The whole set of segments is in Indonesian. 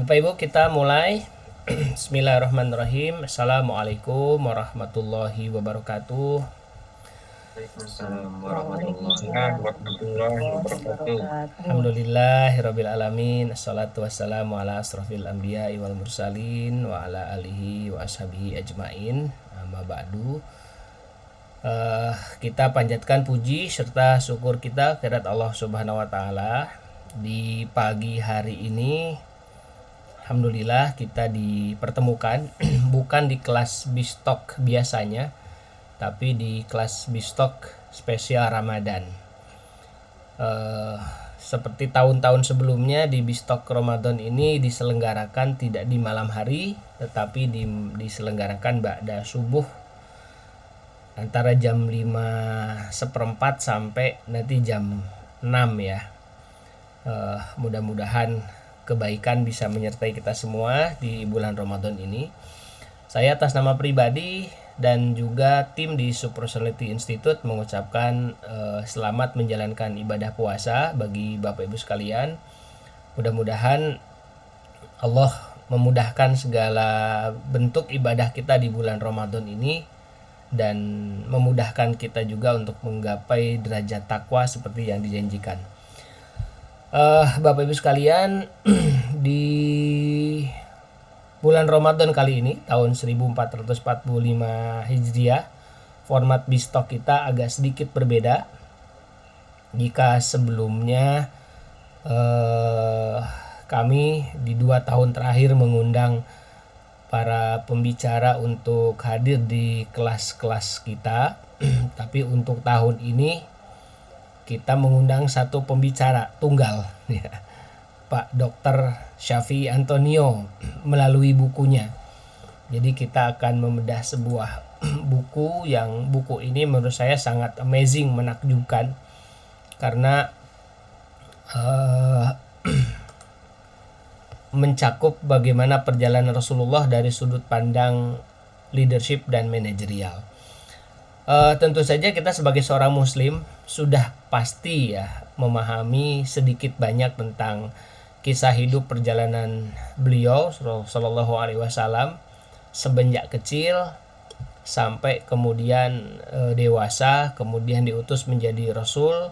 Bapak Ibu, kita mulai. Bismillahirrahmanirrahim. Assalamualaikum warahmatullahi wabarakatuh. Waalaikumsalam warahmatullahi wabarakatuh. Alhamdulillahirabbil alamin. Assalatu wassalamu ala asrofil anbiya'i wal mursalin wa ala alihi wa ashabihi ajmain. Amma ba'du. Kita panjatkan puji serta syukur kita kehadirat Allah Subhanahu wa taala di pagi hari ini. Alhamdulillah kita dipertemukan bukan di kelas Bistok biasanya, tapi di kelas Bistok spesial Ramadan. Seperti tahun-tahun sebelumnya, di Bistok Ramadan ini diselenggarakan tidak di malam hari, tetapi diselenggarakan ba'da subuh antara jam 5:15 sampai nanti jam 6 ya. Mudah-mudahan kebaikan bisa menyertai kita semua di bulan Ramadan ini. Saya atas nama pribadi dan juga tim di Supersonality Institute mengucapkan selamat menjalankan ibadah puasa bagi Bapak Ibu sekalian. Mudah-mudahan Allah memudahkan segala bentuk ibadah kita di bulan Ramadan ini dan memudahkan kita juga untuk menggapai derajat takwa seperti yang dijanjikan. Bapak Ibu sekalian, di bulan Ramadan kali ini tahun 1445 Hijriah, format Bistok kita agak sedikit berbeda. Jika sebelumnya kami di 2 tahun terakhir mengundang para pembicara untuk hadir di kelas-kelas kita, tapi untuk tahun ini kita mengundang satu pembicara tunggal ya, Pak Dr. Syafi'i Antonio melalui bukunya. Jadi kita akan membedah sebuah buku ini menurut saya sangat amazing, menakjubkan, karena mencakup bagaimana perjalanan Rasulullah dari sudut pandang leadership dan manajerial. Tentu saja kita sebagai seorang muslim sudah pasti ya memahami sedikit banyak tentang kisah hidup perjalanan beliau Sallallahu Alaihi Wasallam semenjak kecil sampai kemudian dewasa, kemudian diutus menjadi rasul,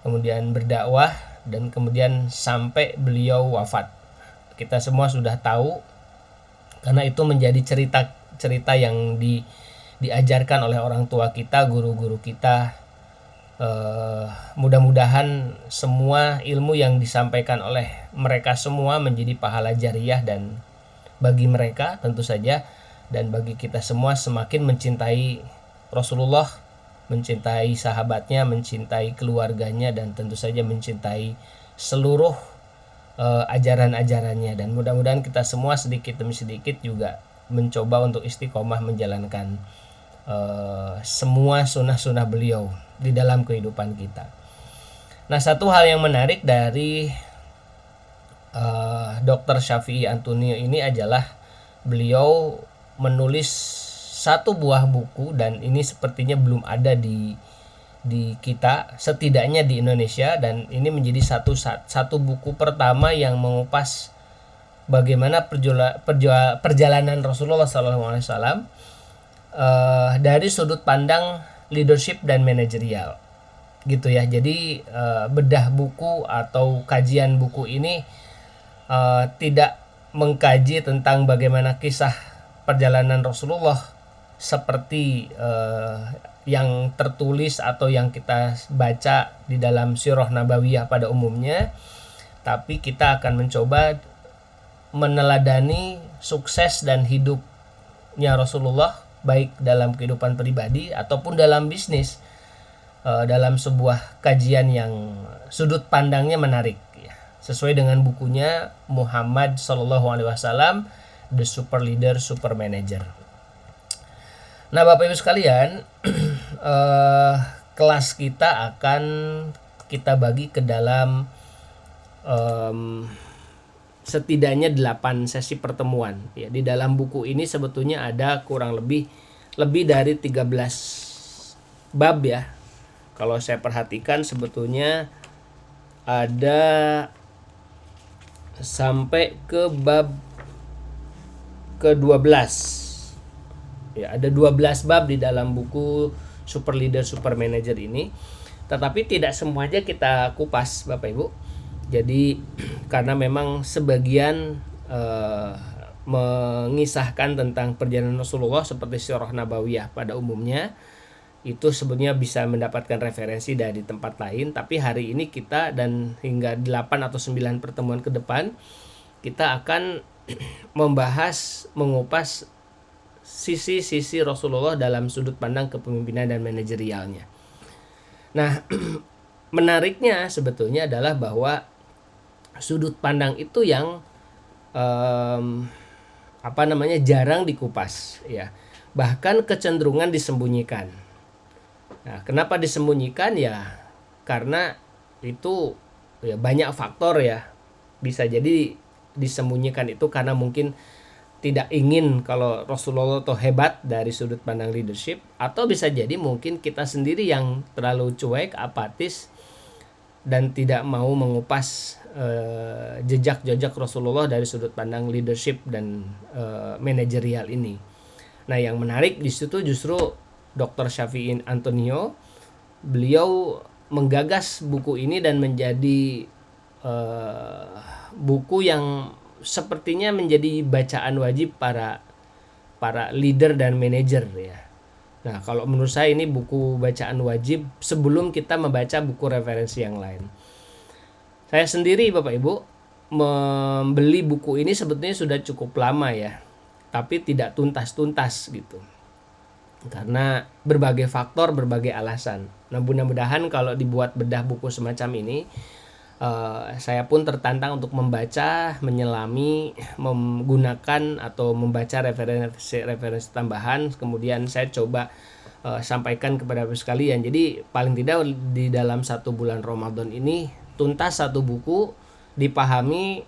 kemudian berdakwah, dan kemudian sampai beliau wafat. Kita semua sudah tahu karena itu menjadi cerita yang diajarkan oleh orang tua kita, guru-guru kita. Mudah-mudahan semua ilmu yang disampaikan oleh mereka semua menjadi pahala jariah dan bagi mereka tentu saja, dan bagi kita semua semakin mencintai Rasulullah, mencintai sahabatnya, mencintai keluarganya, dan tentu saja mencintai seluruh ajaran-ajarannya. Dan mudah-mudahan kita semua sedikit demi sedikit juga mencoba untuk istiqomah menjalankan semua sunnah-sunnah beliau di dalam kehidupan kita. Nah, satu hal yang menarik dari Dr. Syafi'i Antonio ini adalah beliau menulis satu buah buku, dan ini sepertinya belum ada di kita, setidaknya di Indonesia, dan ini menjadi satu buku pertama yang mengupas bagaimana perjalanan Rasulullah SAW dari sudut pandang leadership dan manajerial gitu ya. Jadi bedah buku atau kajian buku ini tidak mengkaji tentang bagaimana kisah perjalanan Rasulullah seperti yang tertulis atau yang kita baca di dalam Sirah Nabawiyah pada umumnya, tapi kita akan mencoba meneladani sukses dan hidupnya Rasulullah baik dalam kehidupan pribadi ataupun dalam bisnis, dalam sebuah kajian yang sudut pandangnya menarik ya. Sesuai dengan bukunya Muhammad Sallallahu Alaihi Wasallam, The Super Leader, Super Manager. Nah, Bapak Ibu sekalian, kelas kita akan kita bagi ke dalam setidaknya 8 sesi pertemuan ya. Di dalam buku ini sebetulnya ada kurang lebih dari 13 bab ya. Kalau saya perhatikan sebetulnya ada sampai ke bab ke-12. Ya, ada 12 bab di dalam buku Super Leader Super Manager ini. Tetapi tidak semuanya kita kupas, Bapak Ibu. Jadi karena memang sebagian mengisahkan tentang perjalanan Rasulullah seperti Sirah Nabawiyah pada umumnya, itu sebenarnya bisa mendapatkan referensi dari tempat lain, tapi hari ini kita dan hingga 8 atau 9 pertemuan ke depan kita akan membahas, mengupas sisi-sisi Rasulullah dalam sudut pandang kepemimpinan dan manajerialnya. Nah, menariknya sebetulnya adalah bahwa sudut pandang itu yang jarang dikupas, ya, bahkan kecenderungan disembunyikan. Nah, kenapa disembunyikan? Ya karena itu ya banyak faktor ya. Bisa jadi disembunyikan itu karena mungkin tidak ingin kalau Rasulullah itu hebat dari sudut pandang leadership, atau bisa jadi mungkin kita sendiri yang terlalu cuek, apatis, dan tidak mau mengupas jejak-jejak Rasulullah dari sudut pandang leadership dan manajerial ini. Nah, yang menarik di situ justru Dr. Syafi'in Antonio, beliau menggagas buku ini dan menjadi buku yang sepertinya menjadi bacaan wajib para leader dan manajer ya. Nah, kalau menurut saya ini buku bacaan wajib sebelum kita membaca buku referensi yang lain. Saya sendiri Bapak Ibu membeli buku ini sebetulnya sudah cukup lama ya, tapi tidak tuntas-tuntas gitu. Karena berbagai faktor, berbagai alasan. Nah, mudah-mudahan kalau dibuat bedah buku semacam ini, saya pun tertantang untuk membaca, menyelami, menggunakan atau membaca referensi tambahan, kemudian saya coba sampaikan kepada Bapak sekalian. Jadi paling tidak di dalam 1 bulan Ramadan ini tuntas 1 buku, dipahami,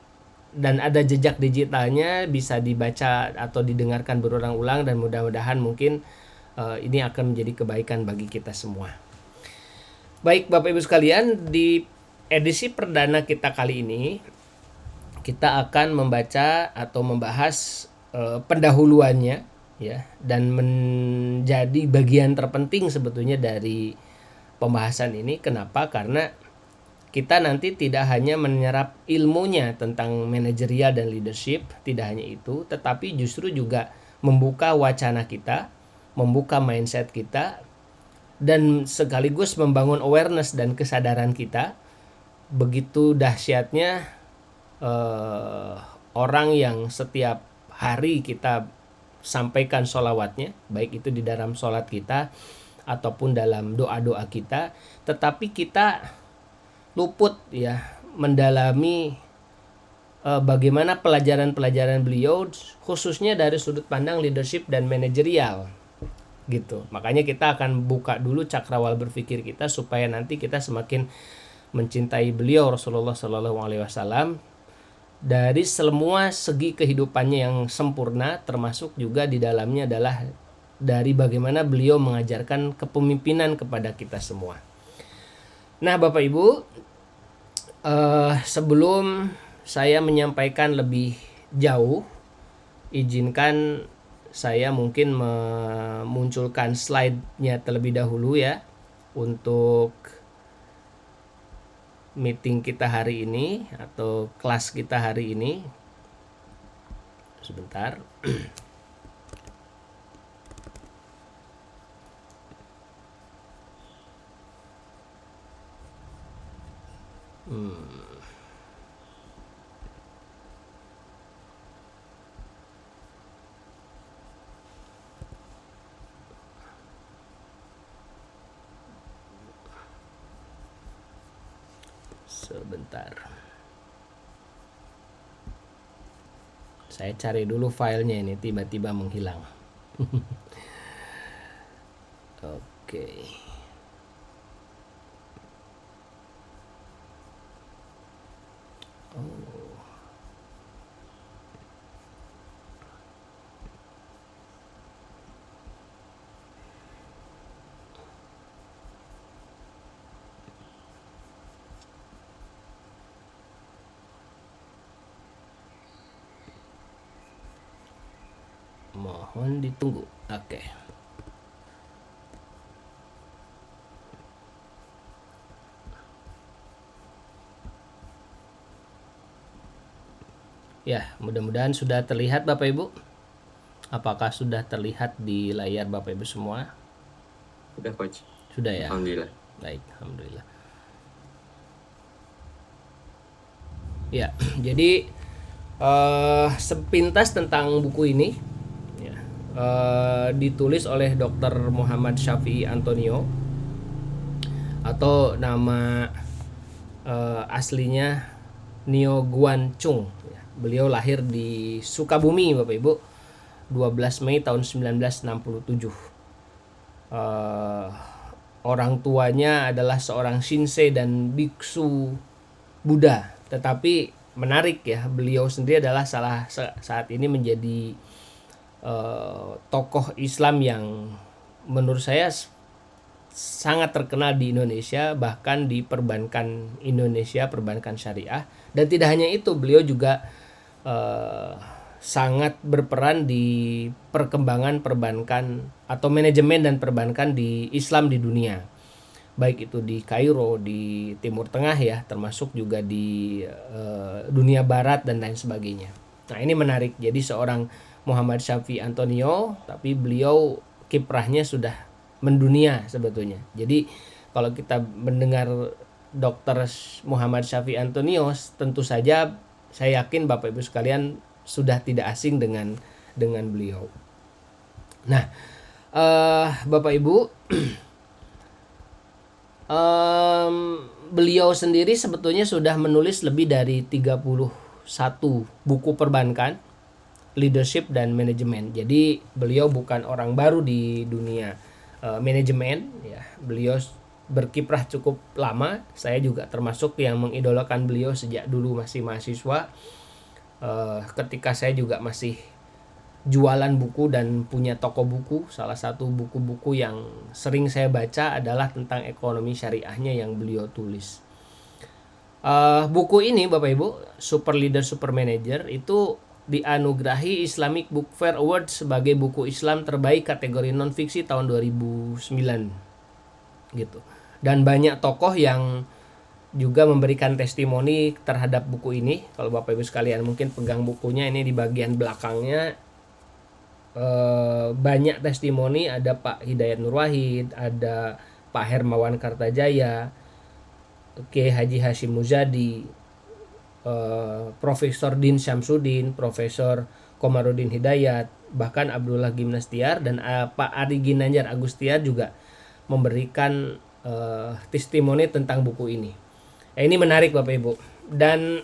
dan ada jejak digitalnya, bisa dibaca atau didengarkan berulang-ulang, dan mudah-mudahan mungkin ini akan menjadi kebaikan bagi kita semua. Baik Bapak Ibu sekalian, di edisi perdana kita kali ini kita akan membaca atau membahas pendahuluannya ya, dan menjadi bagian terpenting sebetulnya dari pembahasan ini. Kenapa? Karena kita nanti tidak hanya menyerap ilmunya tentang manajerial dan leadership, tidak hanya itu, tetapi justru juga membuka wacana kita, membuka mindset kita, dan sekaligus membangun awareness dan kesadaran kita. Begitu dahsyatnya orang yang setiap hari kita sampaikan sholawatnya, baik itu di dalam sholat kita ataupun dalam doa-doa kita, tetapi kita luput ya mendalami bagaimana pelajaran-pelajaran beliau khususnya dari sudut pandang leadership dan manajerial gitu. Makanya kita akan buka dulu cakrawala berpikir kita supaya nanti kita semakin mencintai beliau Rasulullah Shallallahu Alaihi Wasallam dari semua segi kehidupannya yang sempurna, termasuk juga di dalamnya adalah dari bagaimana beliau mengajarkan kepemimpinan kepada kita semua. Nah Bapak Ibu, sebelum saya menyampaikan lebih jauh, izinkan saya mungkin memunculkan slide-nya terlebih dahulu ya untuk meeting kita hari ini atau kelas kita hari ini. Sebentar. Sebentar. Saya cari dulu filenya, ini tiba-tiba menghilang. Oke. Mohon ditunggu. Oke. Ya, mudah-mudahan sudah terlihat Bapak Ibu. Apakah sudah terlihat di layar Bapak Ibu semua? Udah coach. Sudah ya? Alhamdulillah. Baik, alhamdulillah. Ya, jadi sepintas tentang buku ini ya, ditulis oleh Dr. Muhammad Syafi'i Antonio, atau nama aslinya Nio Guan Chung. Ya, beliau lahir di Sukabumi Bapak Ibu, 12 Mei tahun 1967. Orang tuanya adalah seorang shinsei dan biksu Buddha. Tetapi menarik ya, beliau sendiri adalah saat ini menjadi tokoh Islam yang menurut saya sangat terkenal di Indonesia, bahkan di perbankan Indonesia, perbankan syariah. Dan tidak hanya itu, beliau juga sangat berperan di perkembangan perbankan atau manajemen dan perbankan di Islam di dunia, baik itu di Kairo, di Timur Tengah ya, termasuk juga di dunia Barat dan lain sebagainya. Nah, ini menarik. Jadi seorang Muhammad Syafi'i Antonio, tapi beliau kiprahnya sudah mendunia sebetulnya. Jadi kalau kita mendengar Dr. Muhammad Syafi'i Antonio, tentu saja saya yakin Bapak Ibu sekalian sudah tidak asing dengan beliau. Nah, Bapak Ibu, beliau sendiri sebetulnya sudah menulis lebih dari 31 buku perbankan, leadership dan manajemen. Jadi beliau bukan orang baru di dunia manajemen ya. Beliau berkiprah cukup lama. Saya juga termasuk yang mengidolakan beliau sejak dulu masih mahasiswa. Ketika saya juga masih jualan buku dan punya toko buku, salah satu buku-buku yang sering saya baca adalah tentang ekonomi syariahnya yang beliau tulis. Buku ini Bapak Ibu, Super Leader Super Manager, itu dianugerahi Islamic Book Fair Award sebagai buku Islam terbaik kategori non-fiksi tahun 2009 gitu. Dan banyak tokoh yang juga memberikan testimoni terhadap buku ini. Kalau Bapak Ibu sekalian mungkin pegang bukunya, ini di bagian belakangnya banyak testimoni. Ada Pak Hidayat Nur Wahid, ada Pak Hermawan Kartajaya, Haji Hashim Muzadi, Profesor Din Syamsuddin, Profesor Komarudin Hidayat, bahkan Abdullah Gimnastiar dan Pak Ari Ginanjar Agustiar juga memberikan testimoni tentang buku ini. Ini menarik Bapak Ibu. Dan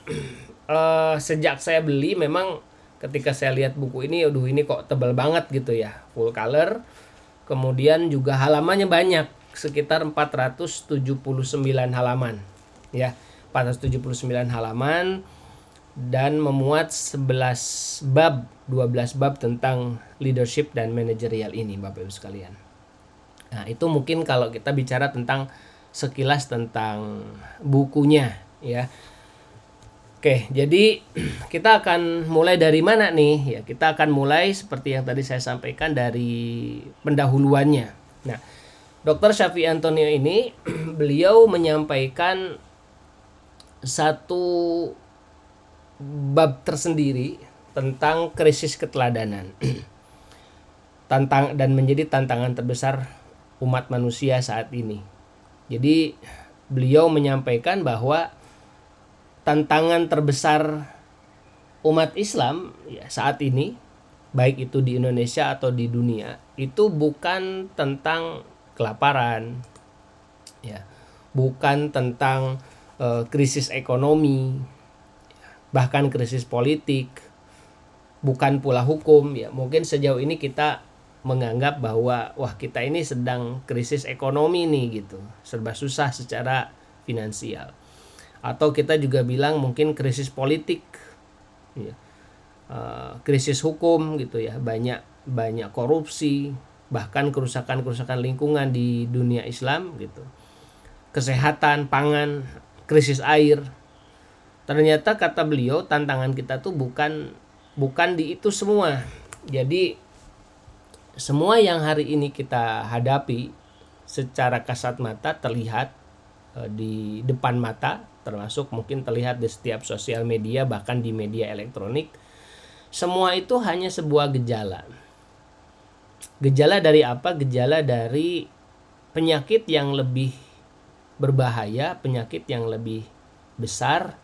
sejak saya beli, memang ketika saya lihat buku ini, aduh ini kok tebal banget gitu ya, full color. Kemudian juga halamannya banyak, sekitar 479 halaman ya, 479 halaman, dan memuat 11 bab, 12 bab tentang leadership dan manajerial ini Bapak Ibu sekalian. Nah, itu mungkin kalau kita bicara tentang sekilas tentang bukunya ya. Oke, jadi kita akan mulai dari mana nih? Ya, kita akan mulai seperti yang tadi saya sampaikan dari pendahuluannya. Nah, Dr. Syafi'i Antonio ini beliau menyampaikan satu bab tersendiri tentang krisis keteladanan. Dan menjadi tantangan terbesar umat manusia saat ini. Jadi beliau menyampaikan bahwa tantangan terbesar umat Islam ya, saat ini, baik itu di Indonesia atau di dunia, itu bukan tentang kelaparan ya, bukan tentang krisis ekonomi, bahkan krisis politik, bukan pula hukum ya. Mungkin sejauh ini kita menganggap bahwa wah, kita ini sedang krisis ekonomi nih gitu, serba susah secara finansial. Atau kita juga bilang mungkin krisis politik ya, krisis hukum gitu ya, banyak korupsi, bahkan kerusakan lingkungan di dunia Islam gitu, kesehatan, pangan, krisis air. Ternyata kata beliau, tantangan kita tuh bukan di itu semua. Jadi semua yang hari ini kita hadapi secara kasat mata terlihat di depan mata, termasuk mungkin terlihat di setiap sosial media, bahkan di media elektronik. Semua itu hanya sebuah gejala. Gejala dari apa? Gejala dari penyakit yang lebih berbahaya, penyakit yang lebih besar,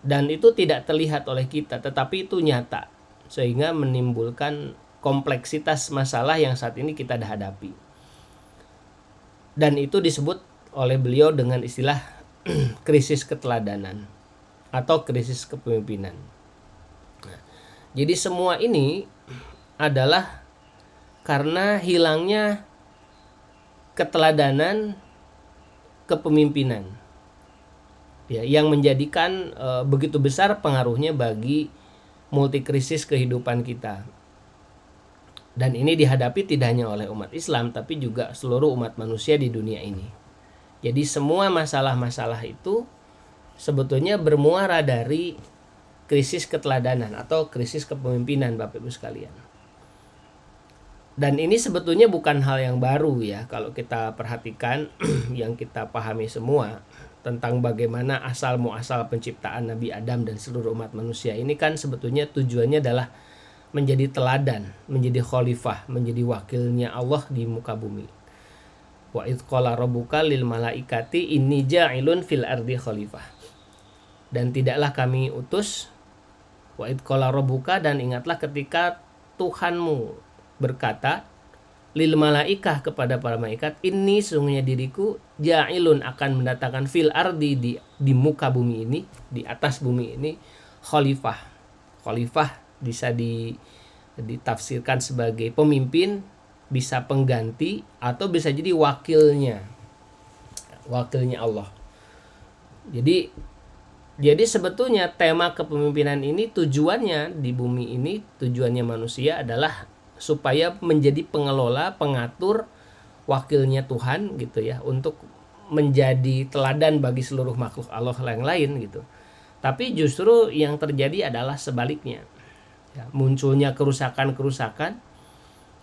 dan itu tidak terlihat oleh kita, tetapi itu nyata, sehingga menimbulkan kompleksitas masalah yang saat ini kita hadapi. Dan itu disebut oleh beliau dengan istilah krisis keteladanan atau krisis kepemimpinan. Nah, jadi semua ini adalah karena hilangnya keteladanan kepemimpinan, ya, yang menjadikan begitu besar pengaruhnya bagi multikrisis kehidupan kita. Dan ini dihadapi tidak hanya oleh umat Islam, tapi juga seluruh umat manusia di dunia ini. Jadi semua masalah-masalah itu sebetulnya bermuara dari krisis keteladanan atau krisis kepemimpinan, Bapak Ibu sekalian. Dan ini sebetulnya bukan hal yang baru ya, kalau kita perhatikan yang kita pahami semua tentang bagaimana asal muasal penciptaan Nabi Adam dan seluruh umat manusia ini kan sebetulnya tujuannya adalah menjadi teladan, menjadi khalifah, menjadi wakilnya Allah di muka bumi. Wa idz qala rabbuka lil malaikati inni ja'ilun fil ardi khalifah. Dan tidaklah kami utus, wa idz qala rabbuka, dan ingatlah ketika Tuhanmu berkata lil malaikah, kepada para malaikat, ini sesungguhnya diriku ja'ilun, akan mendatangkan fil ardi, di muka bumi ini, di atas bumi ini, khalifah. Khalifah bisa ditafsirkan sebagai pemimpin, bisa pengganti, atau bisa jadi wakilnya Allah. Jadi sebetulnya tema kepemimpinan ini tujuannya di bumi ini, tujuannya manusia adalah supaya menjadi pengelola, pengatur, wakilnya Tuhan gitu ya, untuk menjadi teladan bagi seluruh makhluk Allah yang lain gitu. Tapi justru yang terjadi adalah sebaliknya. Ya, munculnya kerusakan-kerusakan,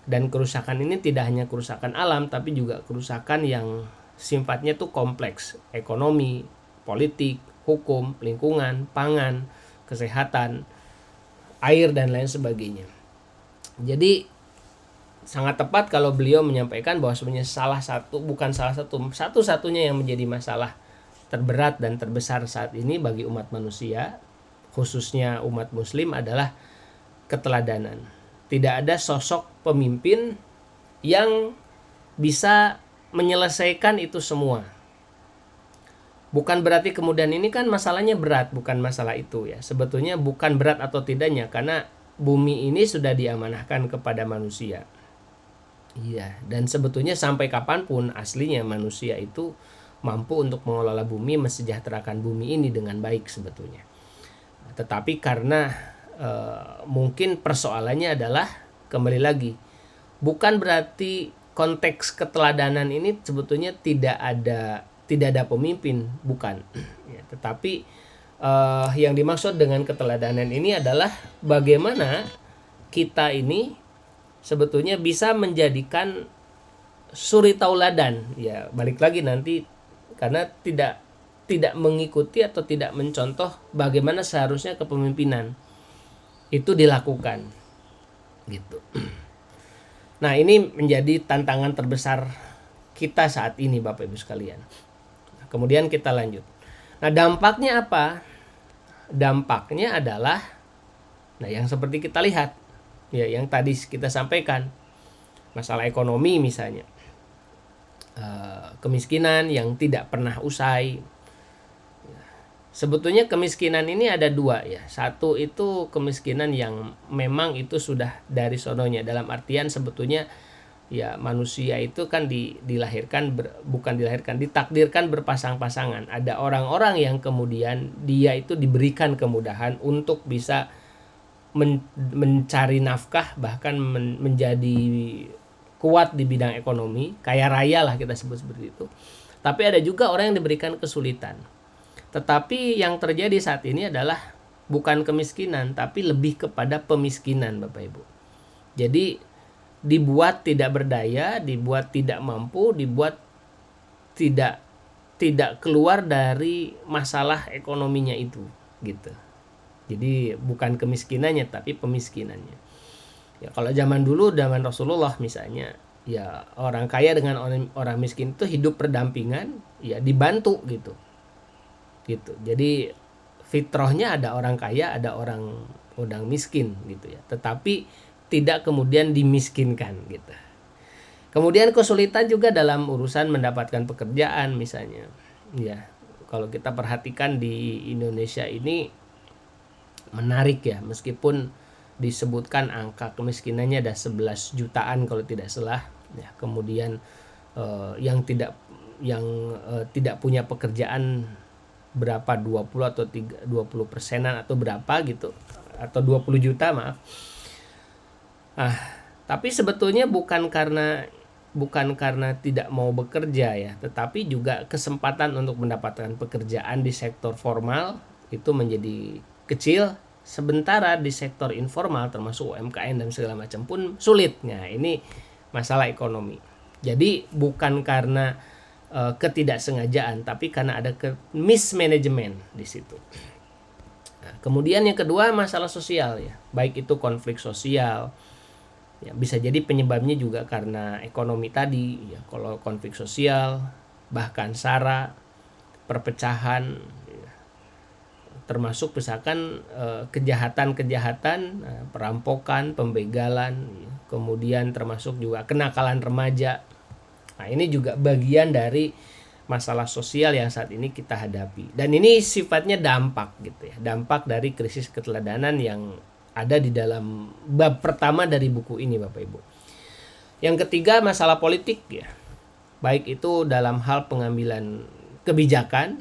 dan kerusakan ini tidak hanya kerusakan alam, tapi juga kerusakan yang sifatnya tuh kompleks, ekonomi, politik, hukum, lingkungan, pangan, kesehatan, air, dan lain sebagainya. Jadi sangat tepat kalau beliau menyampaikan bahwa sebenarnya satu-satunya yang menjadi masalah terberat dan terbesar saat ini bagi umat manusia, khususnya umat muslim, adalah keteladanan. Tidak ada sosok pemimpin yang bisa menyelesaikan itu semua. Bukan berarti kemudian ini kan masalahnya berat, bukan masalah itu ya. Sebetulnya bukan berat atau tidaknya, karena bumi ini sudah diamanahkan kepada manusia. Iya, dan sebetulnya sampai kapanpun aslinya manusia itu mampu untuk mengelola bumi, mensejahterakan bumi ini dengan baik sebetulnya. Tetapi karena mungkin persoalannya adalah, kembali lagi, bukan berarti konteks keteladanan ini sebetulnya tidak ada pemimpin, bukan ya, tetapi yang dimaksud dengan keteladanan ini adalah bagaimana kita ini sebetulnya bisa menjadikan suri tauladan, ya balik lagi nanti, karena tidak mengikuti atau tidak mencontoh bagaimana seharusnya kepemimpinan itu dilakukan gitu. Nah, ini menjadi tantangan terbesar kita saat ini, Bapak Ibu sekalian. Kemudian kita lanjut. Nah, dampaknya apa? Dampaknya adalah yang seperti kita lihat ya, yang tadi kita sampaikan, masalah ekonomi misalnya, kemiskinan yang tidak pernah usai. Sebetulnya kemiskinan ini ada dua ya. Satu itu kemiskinan yang memang itu sudah dari sononya, dalam artian sebetulnya ya manusia itu kan ditakdirkan berpasang-pasangan. Ada orang-orang yang kemudian dia itu diberikan kemudahan untuk bisa mencari nafkah, bahkan menjadi kuat di bidang ekonomi, kaya raya lah kita sebut seperti itu. Tapi ada juga orang yang diberikan kesulitan. Tetapi yang terjadi saat ini adalah bukan kemiskinan, tapi lebih kepada pemiskinan, Bapak Ibu. Jadi dibuat tidak berdaya, dibuat tidak mampu, dibuat tidak keluar dari masalah ekonominya itu gitu. Jadi bukan kemiskinannya tapi pemiskinannya. Ya kalau zaman dulu, zaman Rasulullah misalnya, ya orang kaya dengan orang miskin itu hidup berdampingan, ya dibantu gitu. Gitu. Jadi fitrahnya ada orang kaya, ada orang miskin gitu ya. Tetapi tidak kemudian dimiskinkan gitu. Kemudian kesulitan juga dalam urusan mendapatkan pekerjaan misalnya. Ya, kalau kita perhatikan di Indonesia ini menarik ya, meskipun disebutkan angka kemiskinannya ada 11 jutaan kalau tidak salah. Ya, kemudian yang tidak punya pekerjaan berapa 20 atau 20%-an atau berapa gitu, atau 20 juta maaf. Tapi sebetulnya bukan karena tidak mau bekerja ya, tetapi juga kesempatan untuk mendapatkan pekerjaan di sektor formal itu menjadi kecil, sementara di sektor informal termasuk UMKM dan segala macam pun sulit. Nah, ini masalah ekonomi. Jadi bukan karena ketidaksengajaan, tapi karena ada mismanagement di situ. Nah, kemudian yang kedua masalah sosial ya, baik itu konflik sosial. Ya, bisa jadi penyebabnya juga karena ekonomi tadi ya, kalau konflik sosial, bahkan SARA, perpecahan ya, termasuk misalkan kejahatan-kejahatan, perampokan, pembegalan ya, kemudian termasuk juga kenakalan remaja. Nah, ini juga bagian dari masalah sosial yang saat ini kita hadapi, dan ini sifatnya dampak gitu ya, dampak dari krisis keteladanan yang ada di dalam bab pertama dari buku ini Bapak Ibu. Yang ketiga masalah politik ya, baik itu dalam hal pengambilan kebijakan,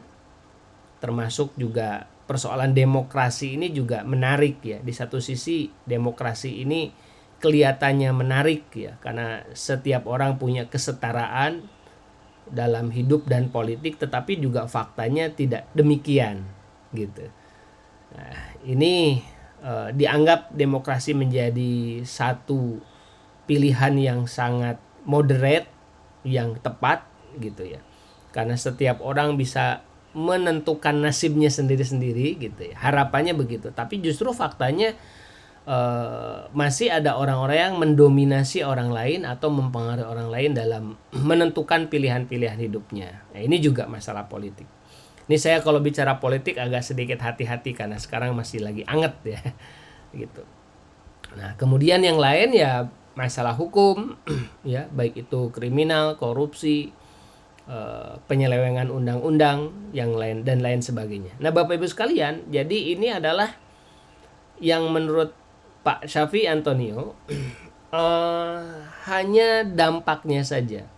termasuk juga persoalan demokrasi ini juga menarik ya. Di satu sisi demokrasi ini kelihatannya menarik ya, karena setiap orang punya kesetaraan dalam hidup dan politik, tetapi juga faktanya tidak demikian gitu. Nah, ini dianggap demokrasi menjadi satu pilihan yang sangat moderate, yang tepat gitu ya, karena setiap orang bisa menentukan nasibnya sendiri-sendiri gitu ya, harapannya begitu. Tapi justru faktanya masih ada orang-orang yang mendominasi orang lain atau mempengaruhi orang lain dalam menentukan pilihan-pilihan hidupnya. Nah, ini juga masalah politik. Ini saya kalau bicara politik agak sedikit hati-hati karena sekarang masih lagi anget ya gitu. Nah, kemudian yang lain ya masalah hukum ya, baik itu kriminal, korupsi, penyelewengan undang-undang yang lain dan lain sebagainya. Nah, Bapak Ibu sekalian, jadi ini adalah yang menurut Pak Syafie Antonio hanya dampaknya saja,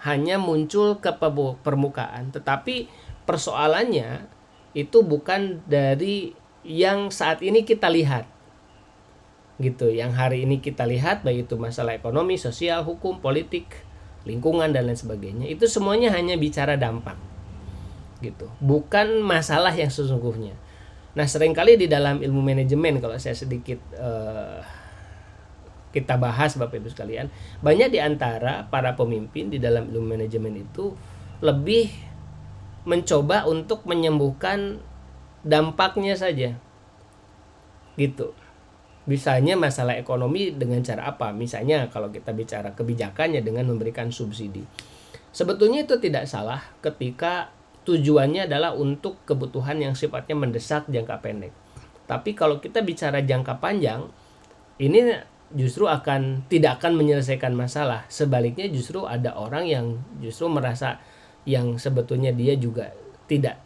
hanya muncul ke permukaan, tetapi persoalannya itu bukan dari yang saat ini kita lihat gitu. Yang hari ini kita lihat, baik itu masalah ekonomi, sosial, hukum, politik, lingkungan dan lain sebagainya, itu semuanya hanya bicara dampak gitu, bukan masalah yang sesungguhnya. Nah, seringkali di dalam ilmu manajemen, kalau saya sedikit kita bahas Bapak Ibu sekalian, banyak di antara para pemimpin di dalam ilmu manajemen itu lebih mencoba untuk menyembuhkan dampaknya saja gitu. Misalnya masalah ekonomi dengan cara apa? Misalnya kalau kita bicara kebijakannya dengan memberikan subsidi. Sebetulnya itu tidak salah ketika tujuannya adalah untuk kebutuhan yang sifatnya mendesak jangka pendek. Tapi kalau kita bicara jangka panjang, ini justru tidak akan menyelesaikan masalah. Sebaliknya justru ada orang yang justru merasa yang sebetulnya dia juga tidak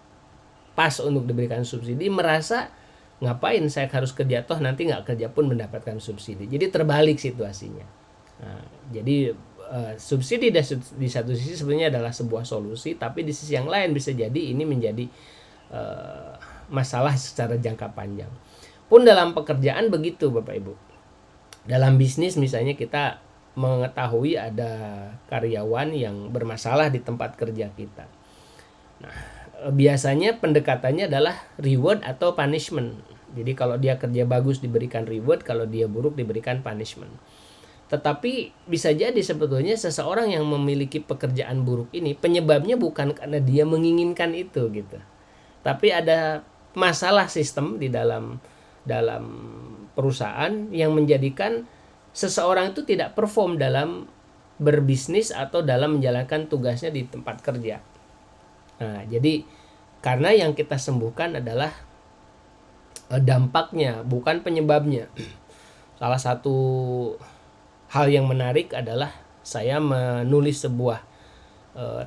pas untuk diberikan subsidi, merasa ngapain saya harus kerja, toh nanti nggak kerja pun mendapatkan subsidi. Jadi terbalik situasinya. Nah, jadi subsidi di satu sisi sebenarnya adalah sebuah solusi, tapi di sisi yang lain bisa jadi ini menjadi masalah secara jangka panjang. Pun dalam pekerjaan begitu Bapak Ibu. Dalam bisnis misalnya kita mengetahui ada karyawan yang bermasalah di tempat kerja kita. Nah, biasanya pendekatannya adalah reward atau punishment. Jadi kalau dia kerja bagus diberikan reward, kalau dia buruk diberikan punishment. Tetapi bisa jadi sebetulnya seseorang yang memiliki pekerjaan buruk ini penyebabnya bukan karena dia menginginkan itu gitu. Tapi ada masalah sistem di dalam perusahaan yang menjadikan seseorang itu tidak perform dalam berbisnis atau dalam menjalankan tugasnya di tempat kerja. Nah, jadi karena yang kita sembuhkan adalah dampaknya, bukan penyebabnya. Salah satu hal yang menarik adalah saya menulis sebuah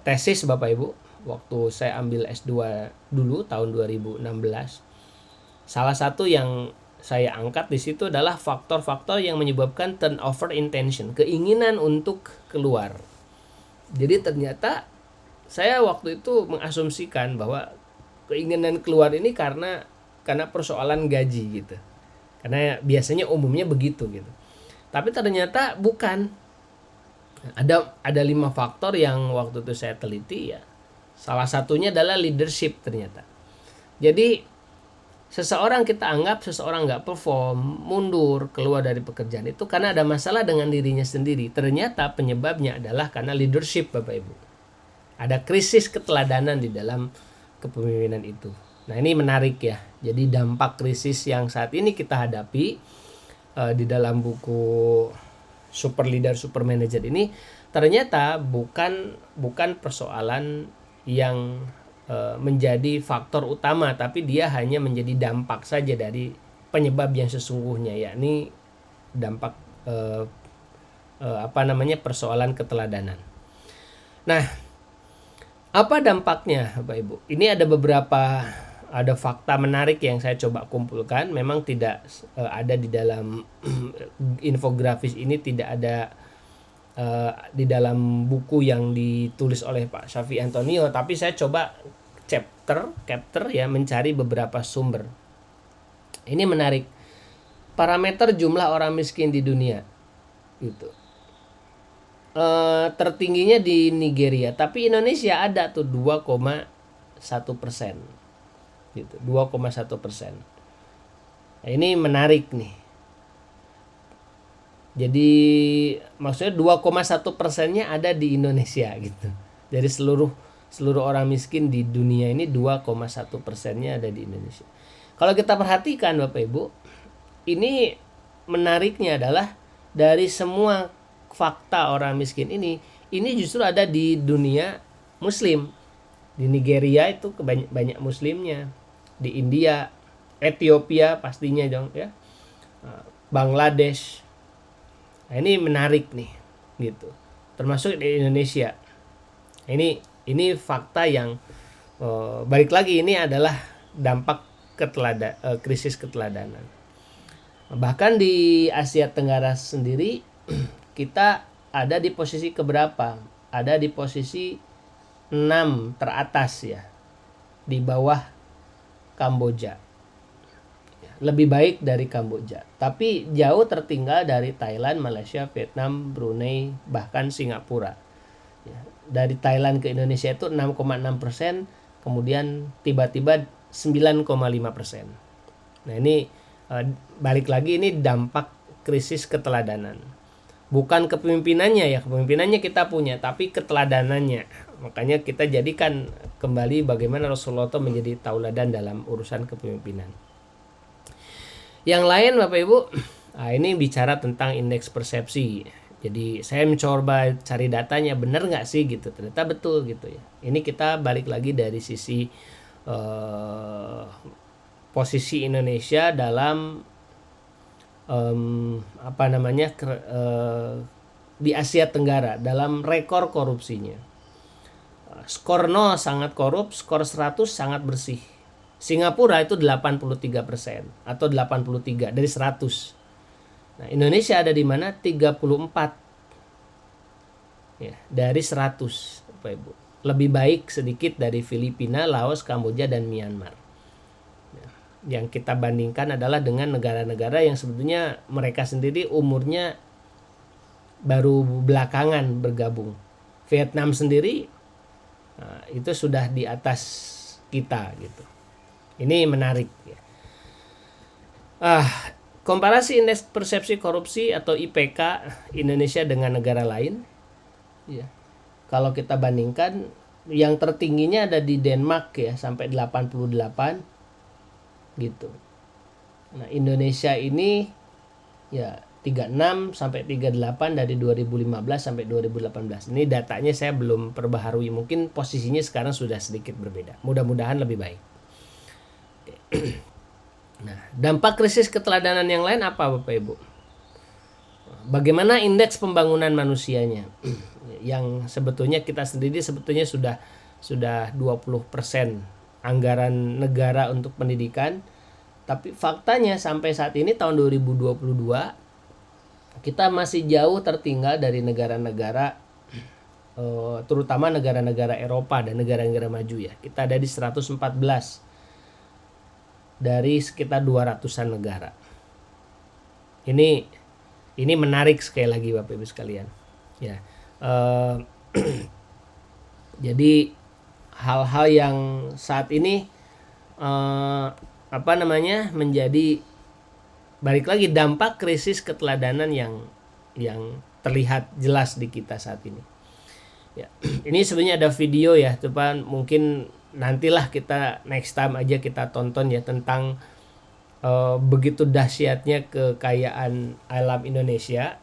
tesis Bapak Ibu waktu saya ambil S2 dulu tahun 2016. Salah satu yang saya angkat di situ adalah faktor-faktor yang menyebabkan turnover intention, keinginan untuk keluar. Jadi ternyata saya waktu itu mengasumsikan bahwa keinginan keluar ini karena persoalan gaji gitu. Karena biasanya umumnya begitu gitu. Tapi ternyata bukan. Ada 5 faktor yang waktu itu saya teliti ya. Salah satunya adalah leadership ternyata. Jadi seseorang kita anggap seseorang nggak perform, mundur, keluar dari pekerjaan itu karena ada masalah dengan dirinya sendiri. Ternyata penyebabnya adalah karena leadership Bapak Ibu. Ada krisis keteladanan di dalam kepemimpinan itu. Nah ini menarik ya. Jadi dampak krisis yang saat ini kita hadapi di dalam buku Super Leader Super Manager ini ternyata bukan persoalan yang menjadi faktor utama, tapi dia hanya menjadi dampak saja dari penyebab yang sesungguhnya, yakni dampak persoalan keteladanan. Nah, apa dampaknya Bapak Ibu? Ini ada fakta menarik yang saya coba kumpulkan. Memang tidak ada di dalam infografis ini, tidak ada di dalam buku yang ditulis oleh Pak Syafi Antonio, tapi saya coba capture ya, mencari beberapa sumber. Ini menarik. Parameter jumlah orang miskin di dunia gitu. Tertingginya di Nigeria, tapi Indonesia ada tuh 2,1%. Gitu, 2,1%. Nah, ini menarik nih. Jadi maksudnya 2,1%-nya ada di Indonesia gitu. Dari seluruh orang miskin di dunia ini 2,1%-nya ada di Indonesia. Kalau kita perhatikan Bapak Ibu, ini menariknya adalah dari semua fakta orang miskin ini justru ada di dunia Muslim. Di Nigeria itu banyak Muslimnya. Di India, Ethiopia pastinya dong ya. Bangladesh. Nah, ini menarik nih gitu. Termasuk di Indonesia. Ini fakta yang balik lagi, ini adalah dampak krisis keteladanan. Bahkan di Asia Tenggara sendiri kita ada di posisi keberapa? Ada di posisi 6 teratas ya. Di bawah Kamboja. Lebih baik dari Kamboja, tapi jauh tertinggal dari Thailand, Malaysia, Vietnam, Brunei, bahkan Singapura. Ya, dari Thailand ke Indonesia itu 6,6%, kemudian tiba-tiba 9,5%. Nah ini balik lagi, ini dampak krisis keteladanan. Bukan kepemimpinannya ya, kepemimpinannya kita punya, tapi keteladanannya. Makanya kita jadikan kembali bagaimana Rasulullah menjadi tauladan dalam urusan kepemimpinan. Yang lain Bapak Ibu, ini bicara tentang indeks persepsi. Jadi saya mencoba cari datanya, benar nggak sih gitu. Ternyata betul gitu ya. Ini kita balik lagi dari sisi posisi Indonesia dalam di Asia Tenggara dalam rekor korupsinya. Skor 0 sangat korup, skor 100 sangat bersih. Singapura itu 83% atau 83 dari 100. Nah, Indonesia ada di mana? 34 ya, dari 100 Bapak Ibu. Lebih baik sedikit dari Filipina, Laos, Kamboja, dan Myanmar. Nah, yang kita bandingkan adalah dengan negara-negara yang sebetulnya mereka sendiri umurnya baru belakangan bergabung. Vietnam sendiri itu sudah di atas kita gitu. Ini menarik ya. Komparasi indeks persepsi korupsi atau IPK Indonesia dengan negara lain. Ya. Kalau kita bandingkan, yang tertingginya ada di Denmark ya, sampai 88 gitu. Nah, Indonesia ini ya 36 sampai 38 dari 2015 sampai 2018. Ini datanya saya belum perbaharui, mungkin posisinya sekarang sudah sedikit berbeda. Mudah-mudahan lebih baik. Nah, dampak krisis keteladanan yang lain apa Bapak Ibu? Bagaimana indeks pembangunan manusianya? Yang sebetulnya kita sendiri sebetulnya sudah 20% anggaran negara untuk pendidikan. Tapi faktanya sampai saat ini tahun 2022 kita masih jauh tertinggal dari negara-negara terutama negara-negara Eropa dan negara-negara maju ya. Kita ada di 114 dari sekitar 200-an negara. Ini menarik sekali lagi Bapak Ibu sekalian. Ya. Jadi hal-hal yang saat ini menjadi balik lagi dampak krisis keteladanan yang terlihat jelas di kita saat ini. Ya, ini sebenarnya ada video ya, coba mungkin nantilah kita next time aja kita tonton ya tentang begitu dahsyatnya kekayaan alam Indonesia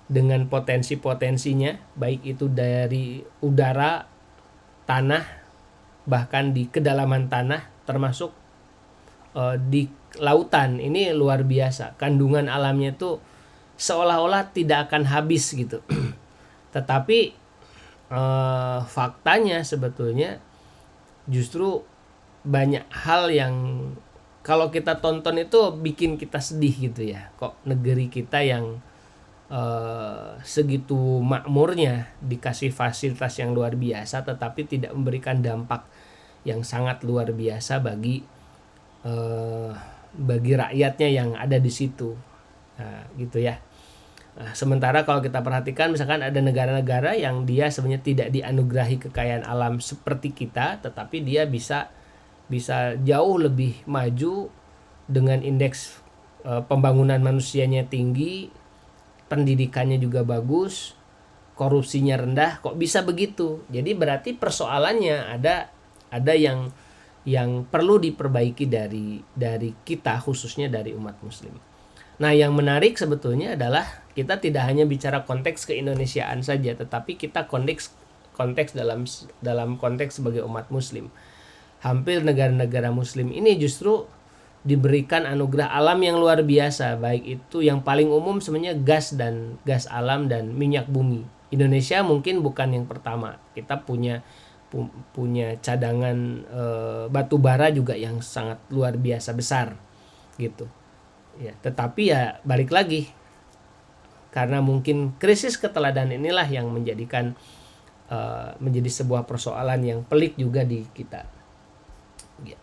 dengan potensi-potensinya, baik itu dari udara, tanah, bahkan di kedalaman tanah, termasuk di lautan. Ini luar biasa, kandungan alamnya tuh seolah-olah tidak akan habis gitu. Tetapi faktanya sebetulnya justru banyak hal yang kalau kita tonton itu bikin kita sedih gitu ya. Kok negeri kita yang segitu makmurnya dikasih fasilitas yang luar biasa tetapi tidak memberikan dampak yang sangat luar biasa bagi rakyatnya yang ada di situ. Nah, gitu ya. Nah, sementara kalau kita perhatikan misalkan ada negara-negara yang dia sebenarnya tidak dianugerahi kekayaan alam seperti kita, tetapi dia bisa jauh lebih maju dengan indeks pembangunan manusianya tinggi, pendidikannya juga bagus, korupsinya rendah. Kok bisa begitu? Jadi berarti persoalannya ada yang perlu diperbaiki dari kita, khususnya dari umat muslim. Nah, yang menarik sebetulnya adalah kita tidak hanya bicara konteks keindonesiaan saja, tetapi kita konteks dalam konteks sebagai umat muslim. Hampir negara-negara muslim ini justru diberikan anugerah alam yang luar biasa, baik itu yang paling umum sebenarnya gas alam dan minyak bumi. Indonesia mungkin bukan yang pertama. Kita punya cadangan batu bara juga yang sangat luar biasa besar gitu. Ya, tetapi ya balik lagi, karena mungkin krisis keteladanan inilah yang menjadikan menjadi sebuah persoalan yang pelik juga di kita. Ya.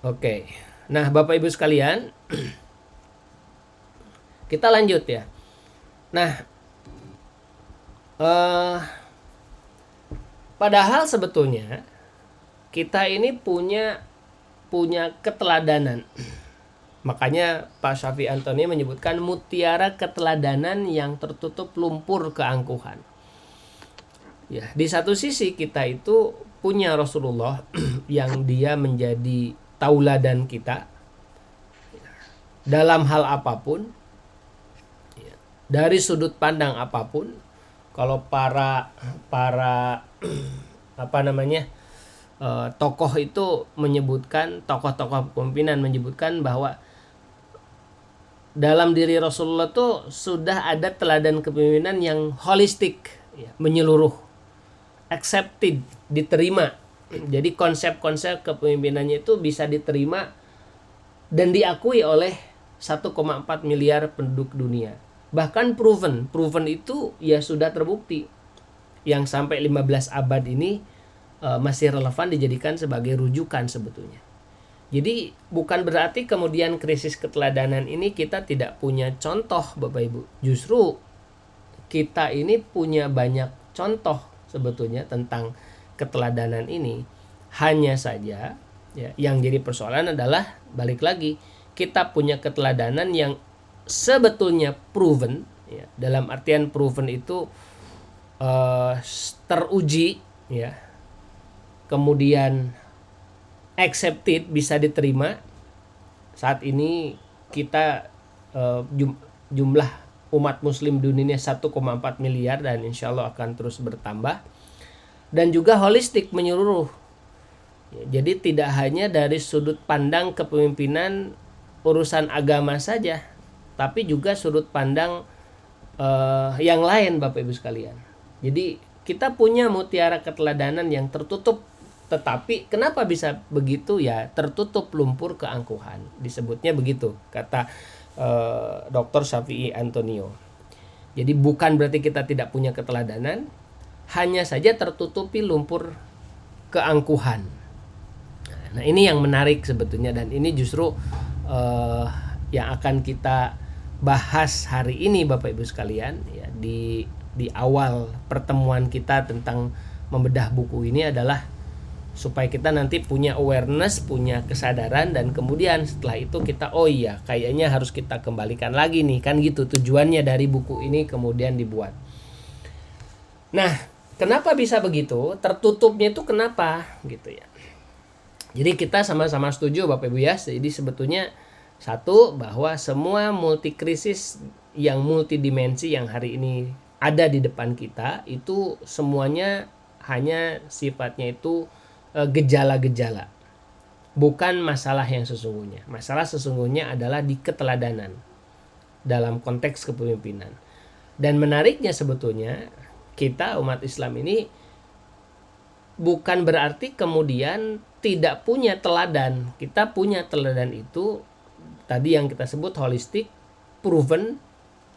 Oke, nah Bapak Ibu sekalian, kita lanjut ya. Nah, padahal sebetulnya kita ini punya keteladanan. Makanya Pak Syafi'i Antoni menyebutkan mutiara keteladanan yang tertutup lumpur keangkuhan. Ya, di satu sisi kita itu punya Rasulullah yang dia menjadi tauladan kita dalam hal apapun, dari sudut pandang apapun. Kalau para tokoh itu menyebutkan, tokoh-tokoh pimpinan menyebutkan bahwa dalam diri Rasulullah itu sudah ada teladan kepemimpinan yang holistik, ya, menyeluruh, accepted, diterima. Jadi konsep-konsep kepemimpinannya itu bisa diterima dan diakui oleh 1,4 miliar penduduk dunia. Bahkan proven itu ya sudah terbukti. Yang sampai 15 abad ini masih relevan dijadikan sebagai rujukan sebetulnya. Jadi bukan berarti kemudian krisis keteladanan ini kita tidak punya contoh Bapak Ibu. Justru kita ini punya banyak contoh sebetulnya tentang keteladanan ini. Hanya saja ya, yang jadi persoalan adalah balik lagi, kita punya keteladanan yang sebetulnya proven, ya, dalam artian proven itu teruji, ya, kemudian accepted, bisa diterima. Saat ini kita jumlah umat muslim dunia ini 1,4 miliar dan insya Allah akan terus bertambah, dan juga holistik menyeluruh. Jadi tidak hanya dari sudut pandang kepemimpinan urusan agama saja, tapi juga sudut pandang yang lain, Bapak Ibu sekalian. Jadi kita punya mutiara keteladanan yang tertutup, tetapi kenapa bisa begitu? Ya, tertutup lumpur keangkuhan, disebutnya begitu kata Dr. Shafi'i Antonio. Jadi bukan berarti kita tidak punya keteladanan, hanya saja tertutupi lumpur keangkuhan. Nah, ini yang menarik sebetulnya, dan ini justru yang akan kita bahas hari ini, Bapak Ibu sekalian, ya, di awal pertemuan kita tentang membedah buku ini adalah supaya kita nanti punya awareness, punya kesadaran, dan kemudian setelah itu kita, oh iya, kayaknya harus kita kembalikan lagi nih, kan gitu tujuannya dari buku ini kemudian dibuat. Nah, kenapa bisa begitu? Tertutupnya itu kenapa gitu ya. Jadi kita sama-sama setuju Bapak Ibu ya. Jadi sebetulnya satu, bahwa semua multikrisis yang multidimensi yang hari ini ada di depan kita itu semuanya hanya sifatnya itu gejala-gejala, bukan masalah yang sesungguhnya. Masalah sesungguhnya adalah di keteladanan dalam konteks kepemimpinan. Dan menariknya sebetulnya kita umat Islam ini bukan berarti kemudian tidak punya teladan. Kita punya teladan itu tadi yang kita sebut holistik, proven,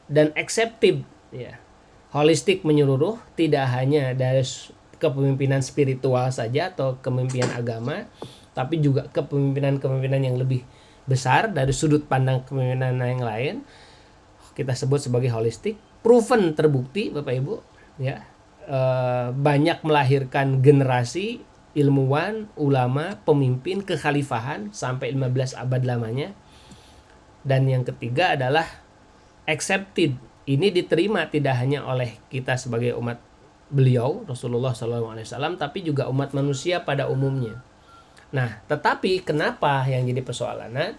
dan accepted, ya. Holistik menyeluruh, tidak hanya dari kepemimpinan spiritual saja atau kepemimpinan agama, tapi juga kepemimpinan yang lebih besar dari sudut pandang kepemimpinan yang lain. Kita sebut sebagai holistik, proven, terbukti Bapak Ibu, ya. Banyak melahirkan generasi ilmuwan, ulama, pemimpin, kekhalifahan sampai 15 abad lamanya. Dan yang ketiga adalah accepted. Ini diterima tidak hanya oleh kita sebagai umat beliau Rasulullah SAW, tapi juga umat manusia pada umumnya. Nah, tetapi kenapa yang jadi persoalan?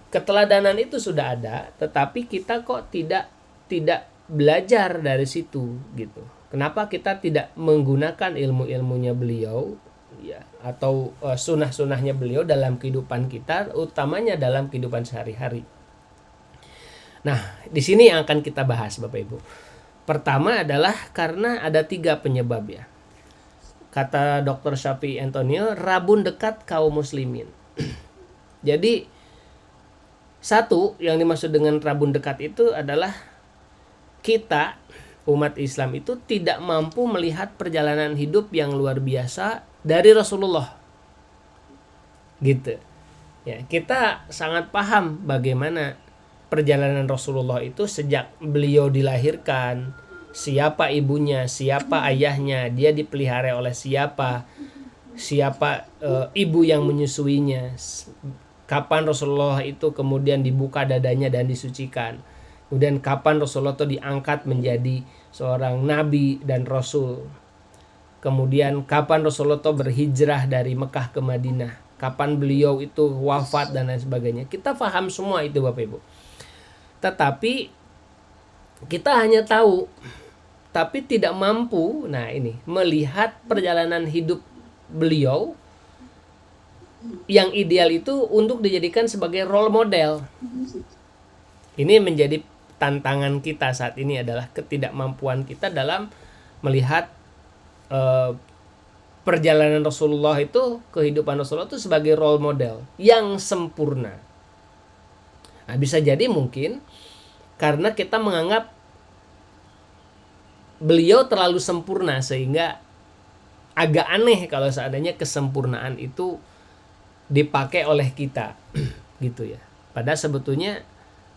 Keteladanan itu sudah ada, tetapi kita kok tidak belajar dari situ gitu. Kenapa kita tidak menggunakan ilmu-ilmunya beliau, ya, atau sunnah-sunnahnya beliau dalam kehidupan kita, utamanya dalam kehidupan sehari-hari. Nah, di sini yang akan kita bahas Bapak Ibu. Pertama adalah karena ada 3 penyebab, ya. Kata Dr. Shafi'i Antonio, rabun dekat kaum muslimin. Jadi satu yang dimaksud dengan rabun dekat itu adalah kita umat Islam itu tidak mampu melihat perjalanan hidup yang luar biasa dari Rasulullah. Gitu. Ya, kita sangat paham bagaimana perjalanan Rasulullah itu sejak beliau dilahirkan, siapa ibunya, siapa ayahnya, dia dipelihara oleh siapa ibu yang menyusuinya, kapan Rasulullah itu kemudian dibuka dadanya dan disucikan, kemudian kapan Rasulullah itu diangkat menjadi seorang nabi dan rasul, kemudian kapan Rasulullah itu berhijrah dari Mekah ke Madinah, kapan beliau itu wafat dan lain sebagainya. Kita paham semua itu Bapak Ibu. Tetapi kita hanya tahu, tapi tidak mampu, melihat perjalanan hidup beliau yang ideal itu untuk dijadikan sebagai role model. Ini menjadi tantangan kita saat ini, adalah ketidakmampuan kita dalam melihat perjalanan Rasulullah itu, kehidupan Rasulullah itu sebagai role model yang sempurna. Nah, bisa jadi mungkin karena kita menganggap beliau terlalu sempurna, sehingga agak aneh kalau seandainya kesempurnaan itu dipakai oleh kita gitu ya. Padahal sebetulnya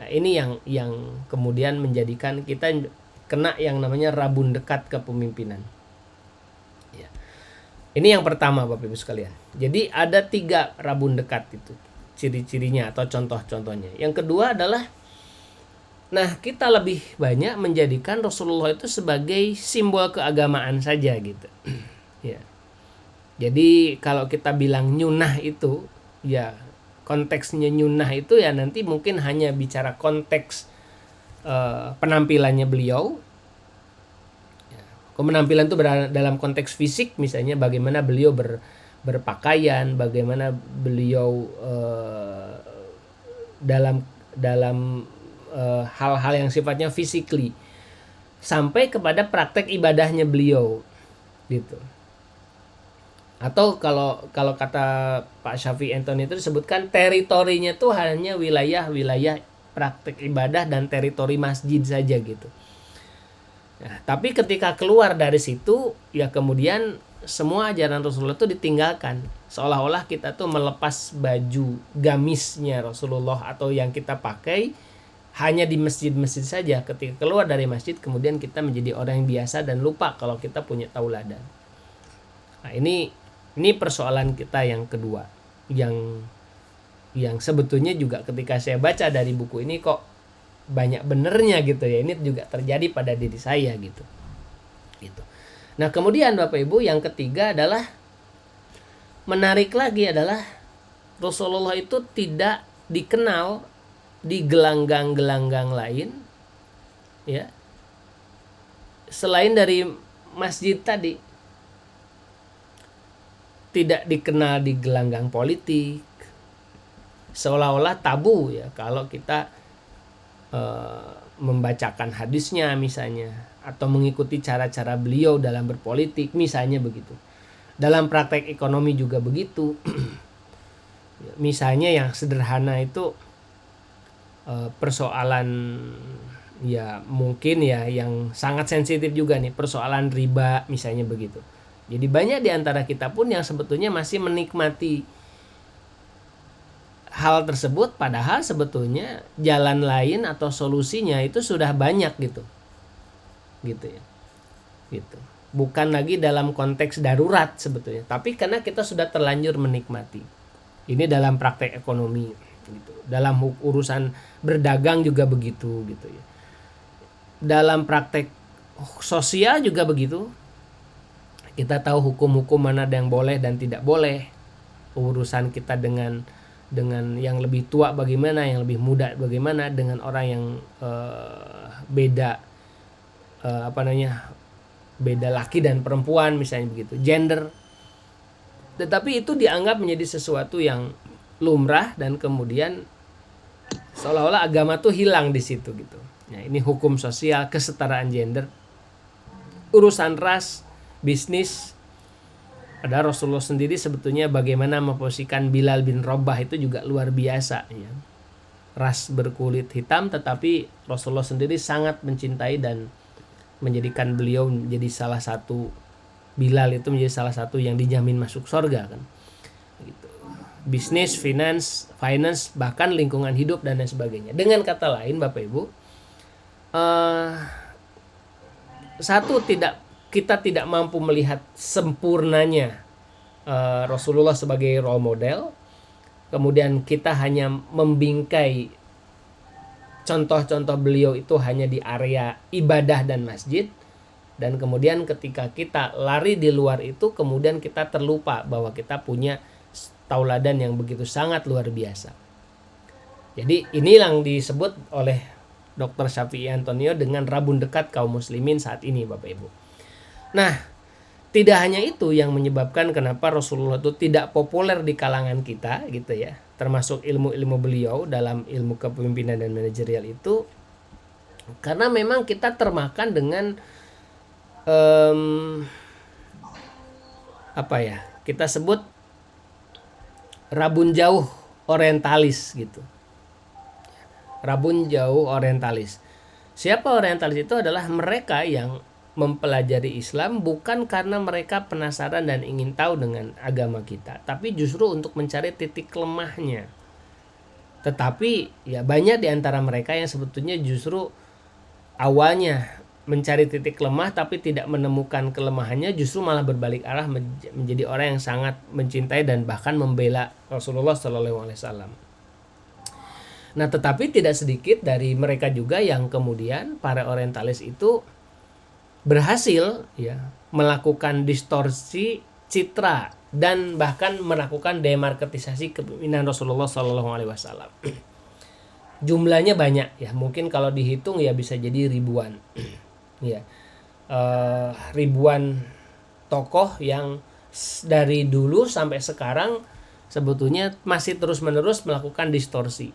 ini yang kemudian menjadikan kita kena yang namanya rabun dekat kepemimpinan. Ya. Ini yang pertama Bapak Ibu sekalian. Jadi ada 3 rabun dekat itu. ciri-cirinya atau contoh-contohnya. Yang kedua adalah, nah kita lebih banyak menjadikan Rasulullah itu sebagai simbol keagamaan saja gitu. Ya. Jadi kalau kita bilang nyunah itu, ya konteksnya nyunah itu ya nanti mungkin hanya bicara konteks penampilannya beliau. Penampilan itu dalam konteks fisik, misalnya bagaimana beliau berpakaian, bagaimana beliau dalam hal-hal yang sifatnya physically, sampai kepada praktek ibadahnya beliau gitu. Atau kalau kata Pak Syafi'i Anthony itu disebutkan teritorinya tuh hanya wilayah praktek ibadah dan teritori masjid saja gitu. Nah, tapi ketika keluar dari situ ya kemudian semua ajaran Rasulullah itu ditinggalkan. Seolah-olah kita tuh melepas baju gamisnya Rasulullah atau yang kita pakai hanya di masjid-masjid saja. Ketika keluar dari masjid kemudian kita menjadi orang yang biasa dan lupa kalau kita punya tauladan. Nah, ini persoalan kita yang kedua, yang sebetulnya juga ketika saya baca dari buku ini kok banyak benernya gitu ya. Ini juga terjadi pada diri saya gitu. Nah kemudian Bapak Ibu, yang ketiga adalah menarik lagi adalah Rasulullah itu tidak dikenal di gelanggang-gelanggang lain ya, selain dari masjid tadi. Tidak dikenal di gelanggang politik, seolah-olah tabu ya kalau kita membacakan hadisnya misalnya, atau mengikuti cara-cara beliau dalam berpolitik misalnya begitu. Dalam praktek ekonomi juga begitu. Misalnya yang sederhana itu persoalan ya mungkin ya yang sangat sensitif juga nih, persoalan riba misalnya begitu. Jadi banyak di antara kita pun yang sebetulnya masih menikmati hal tersebut, padahal sebetulnya jalan lain atau solusinya itu sudah banyak gitu ya. Gitu. Bukan lagi dalam konteks darurat sebetulnya, tapi karena kita sudah terlanjur menikmati. Ini dalam praktek ekonomi gitu. Dalam urusan berdagang juga begitu gitu ya. Dalam praktek sosial juga begitu. Kita tahu hukum-hukum mana yang boleh dan tidak boleh. Urusan kita dengan yang lebih tua bagaimana, yang lebih muda bagaimana, dengan orang yang beda beda laki dan perempuan misalnya begitu, gender. Tetapi itu dianggap menjadi sesuatu yang lumrah dan kemudian seolah-olah agama tuh hilang di situ gitu. Nah, ini hukum sosial, kesetaraan gender, urusan ras, bisnis. Ada Rasulullah sendiri sebetulnya bagaimana memposisikan Bilal bin Rabah itu juga luar biasa ya. Ras berkulit hitam, tetapi Rasulullah sendiri sangat mencintai dan menjadikan beliau menjadi salah satu, Bilal itu menjadi salah satu yang dijamin masuk surga kan. Gitu. Bisnis, finance, bahkan lingkungan hidup dan lain sebagainya. Dengan kata lain Bapak Ibu, kita tidak mampu melihat sempurnanya Rasulullah sebagai role model. Kemudian kita hanya membingkai contoh-contoh beliau itu hanya di area ibadah dan masjid. Dan kemudian ketika kita lari di luar itu, kemudian kita terlupa bahwa kita punya tauladan yang begitu sangat luar biasa. Jadi inilah yang disebut oleh Dr. Syafi'i Antonio dengan rabun dekat kaum muslimin saat ini Bapak Ibu. Nah, tidak hanya itu yang menyebabkan kenapa Rasulullah itu tidak populer di kalangan kita gitu ya, termasuk ilmu-ilmu beliau dalam ilmu kepemimpinan dan manajerial itu, karena memang kita termakan dengan kita sebut rabun jauh orientalis gitu. Rabun jauh orientalis. Siapa orientalis itu? Adalah mereka yang mempelajari Islam bukan karena mereka penasaran dan ingin tahu dengan agama kita, tapi justru untuk mencari titik lemahnya. Tetapi ya banyak di antara mereka yang sebetulnya justru awalnya mencari titik lemah tapi tidak menemukan kelemahannya, justru malah berbalik arah menjadi orang yang sangat mencintai dan bahkan membela Rasulullah SAW. Nah, tetapi tidak sedikit dari mereka juga yang kemudian para orientalis itu berhasil ya melakukan distorsi citra dan bahkan melakukan demarketisasi kepemimpinan Rasulullah Shallallahu Alaihi Wasallam. Jumlahnya banyak ya, mungkin kalau dihitung ya bisa jadi ribuan, ya ribuan tokoh yang dari dulu sampai sekarang sebetulnya masih terus-menerus melakukan distorsi.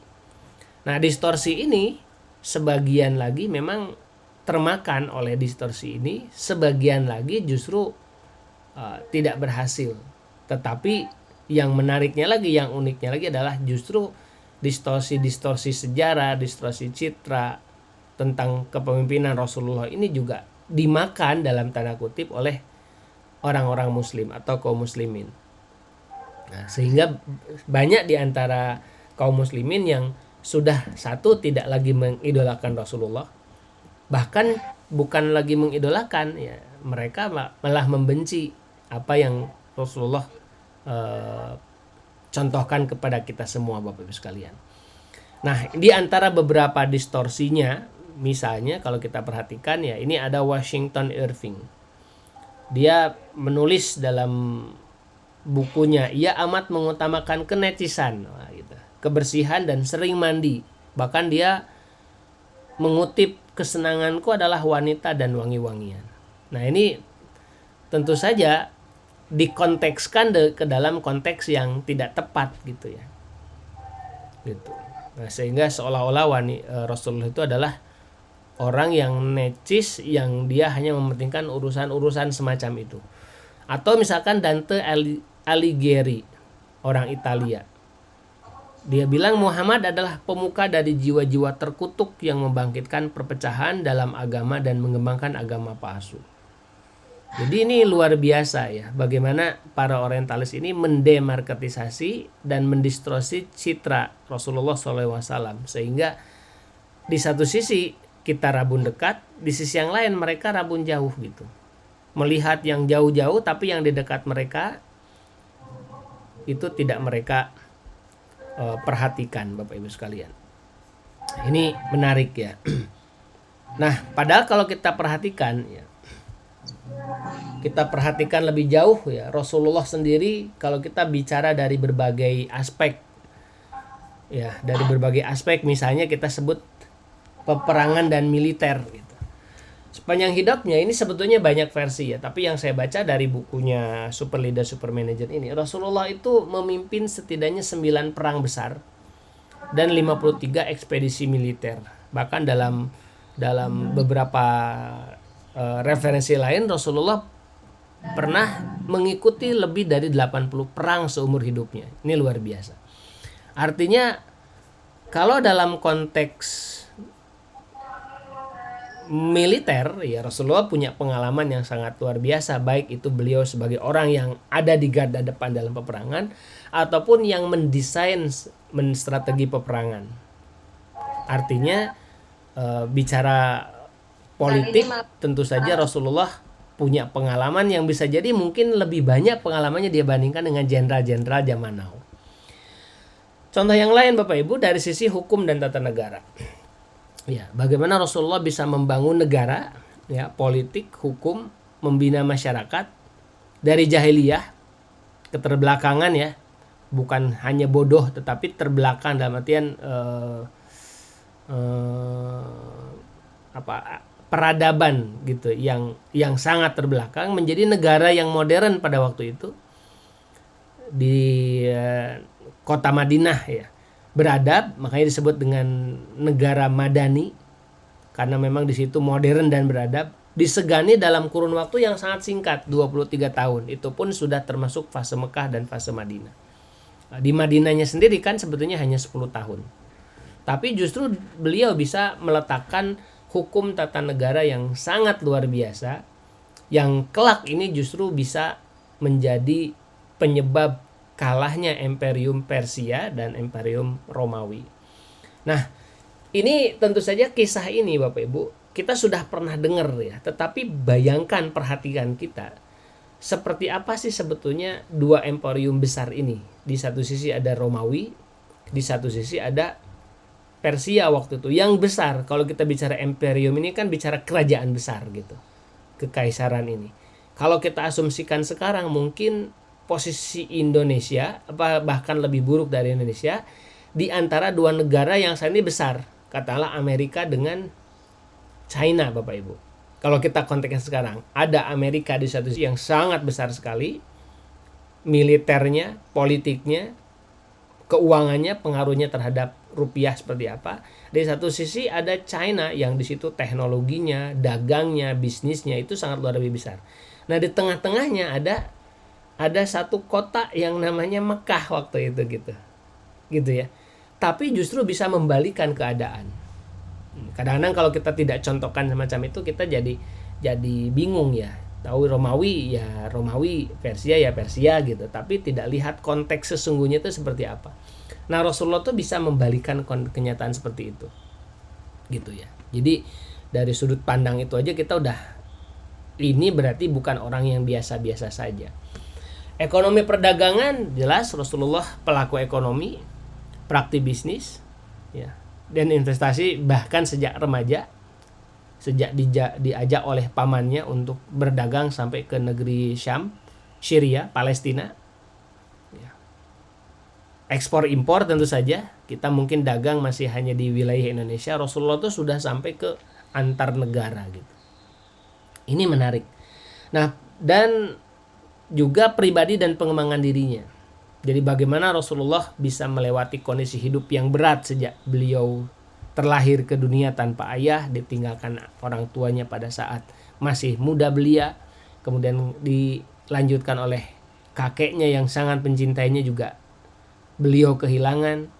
Nah, distorsi ini sebagian lagi memang termakan oleh distorsi ini, sebagian lagi justru tidak berhasil. Tetapi yang menariknya lagi, yang uniknya lagi adalah justru distorsi sejarah, distorsi citra tentang kepemimpinan Rasulullah ini juga dimakan dalam tanda kutip oleh orang-orang muslim atau kaum muslimin. Nah, sehingga banyak di antara kaum muslimin yang sudah satu tidak lagi mengidolakan Rasulullah, bahkan bukan lagi mengidolakan ya, mereka malah membenci apa yang Rasulullah contohkan kepada kita semua, Bapak Ibu sekalian. Nah, di antara beberapa distorsinya, misalnya kalau kita perhatikan ya, ini ada Washington Irving. Dia menulis dalam bukunya, ia amat mengutamakan kenecisan, gitu, kebersihan dan sering mandi. Bahkan dia mengutip, kesenanganku adalah wanita dan wangi-wangian. Nah, ini tentu saja dikontekskan ke dalam konteks yang tidak tepat gitu ya. Gitu. Nah, sehingga seolah-olah Rasulullah itu adalah orang yang necis, yang dia hanya mementingkan urusan-urusan semacam itu. Atau misalkan Dante Alighieri, orang Italia. Dia bilang Muhammad adalah pemuka dari jiwa-jiwa terkutuk yang membangkitkan perpecahan dalam agama dan mengembangkan agama palsu. Jadi ini luar biasa ya, bagaimana para orientalis ini mendemarketisasi dan mendistorsi citra Rasulullah SAW. Sehingga di satu sisi kita rabun dekat, di sisi yang lain mereka rabun jauh gitu. Melihat yang jauh-jauh, tapi yang di dekat mereka itu tidak mereka perhatikan, Bapak Ibu sekalian. Ini menarik ya. Nah, padahal kalau kita perhatikan ya, kita perhatikan lebih jauh ya, Rasulullah sendiri kalau kita bicara dari berbagai aspek ya, dari berbagai aspek, misalnya kita sebut peperangan dan militer gitu. Sepanjang hidupnya ini sebetulnya banyak versi ya, tapi yang saya baca dari bukunya Super Leader Super Manager ini, Rasulullah itu memimpin setidaknya 9 perang besar dan 53 ekspedisi militer. Bahkan dalam beberapa referensi lain, Rasulullah pernah mengikuti lebih dari 80 perang seumur hidupnya. Ini luar biasa. Artinya kalau dalam konteks militer ya, Rasulullah punya pengalaman yang sangat luar biasa, baik itu beliau sebagai orang yang ada di garda depan dalam peperangan ataupun yang mendesain strategi peperangan. Artinya bicara politik, tentu saja Rasulullah punya pengalaman yang bisa jadi mungkin lebih banyak pengalamannya dibandingkan dengan jenderal-jenderal zaman now. Contoh yang lain Bapak Ibu dari sisi hukum dan tata negara. Ya, bagaimana Rasulullah bisa membangun negara, ya, politik, hukum, membina masyarakat dari jahiliyah, keterbelakangan ya, bukan hanya bodoh tetapi terbelakang dalam artian peradaban gitu, yang sangat terbelakang, menjadi negara yang modern pada waktu itu di kota Madinah ya. Beradab, makanya disebut dengan negara Madani karena memang di situ modern dan beradab. Disegani dalam kurun waktu yang sangat singkat, 23 tahun. Itu pun sudah termasuk fase Mekah dan fase Madinah. Di Madinahnya sendiri kan sebetulnya hanya 10 tahun. Tapi justru beliau bisa meletakkan hukum tata negara yang sangat luar biasa, yang kelak ini justru bisa menjadi penyebab kalahnya Imperium Persia dan Imperium Romawi. Nah, ini tentu saja kisah ini Bapak Ibu kita sudah pernah dengar ya, tetapi bayangkan, perhatikan kita seperti apa sih sebetulnya dua imperium besar ini. Di satu sisi ada Romawi, di satu sisi ada Persia waktu itu yang besar. Kalau kita bicara imperium ini kan bicara kerajaan besar gitu, kekaisaran ini. Kalau kita asumsikan sekarang mungkin posisi Indonesia bahkan lebih buruk dari Indonesia di antara dua negara yang saat ini besar, katakanlah Amerika dengan China, Bapak Ibu. Kalau kita konteksnya sekarang, ada Amerika di satu sisi yang sangat besar sekali, militernya, politiknya, keuangannya, pengaruhnya terhadap rupiah seperti apa. Di satu sisi ada China yang di situ teknologinya, dagangnya, bisnisnya itu sangat luar biasa besar. Nah, di tengah-tengahnya ada satu kota yang namanya Mekah waktu itu gitu. Gitu ya. Tapi justru bisa membalikan keadaan. Kadang-kadang kalau kita tidak contohkan semacam itu kita jadi bingung ya. Tahu Romawi ya Romawi, Persia ya Persia gitu, tapi tidak lihat konteks sesungguhnya itu seperti apa. Nah, Rasulullah tuh bisa membalikan kenyataan seperti itu. Gitu ya. Jadi dari sudut pandang itu aja kita udah, ini berarti bukan orang yang biasa-biasa saja. Ekonomi perdagangan jelas Rasulullah pelaku ekonomi, praktik bisnis ya, dan investasi bahkan sejak remaja, sejak diajak oleh pamannya untuk berdagang sampai ke negeri Syam, Syria, Palestina ya. Ekspor impor tentu saja, kita mungkin dagang masih hanya di wilayah Indonesia, Rasulullah tuh sudah sampai ke antar negara gitu. Ini menarik. Nah, dan juga pribadi dan pengembangan dirinya. Jadi bagaimana Rasulullah bisa melewati kondisi hidup yang berat sejak beliau terlahir ke dunia tanpa ayah, ditinggalkan orang tuanya pada saat masih muda belia, kemudian dilanjutkan oleh kakeknya yang sangat mencintainya juga beliau kehilangan,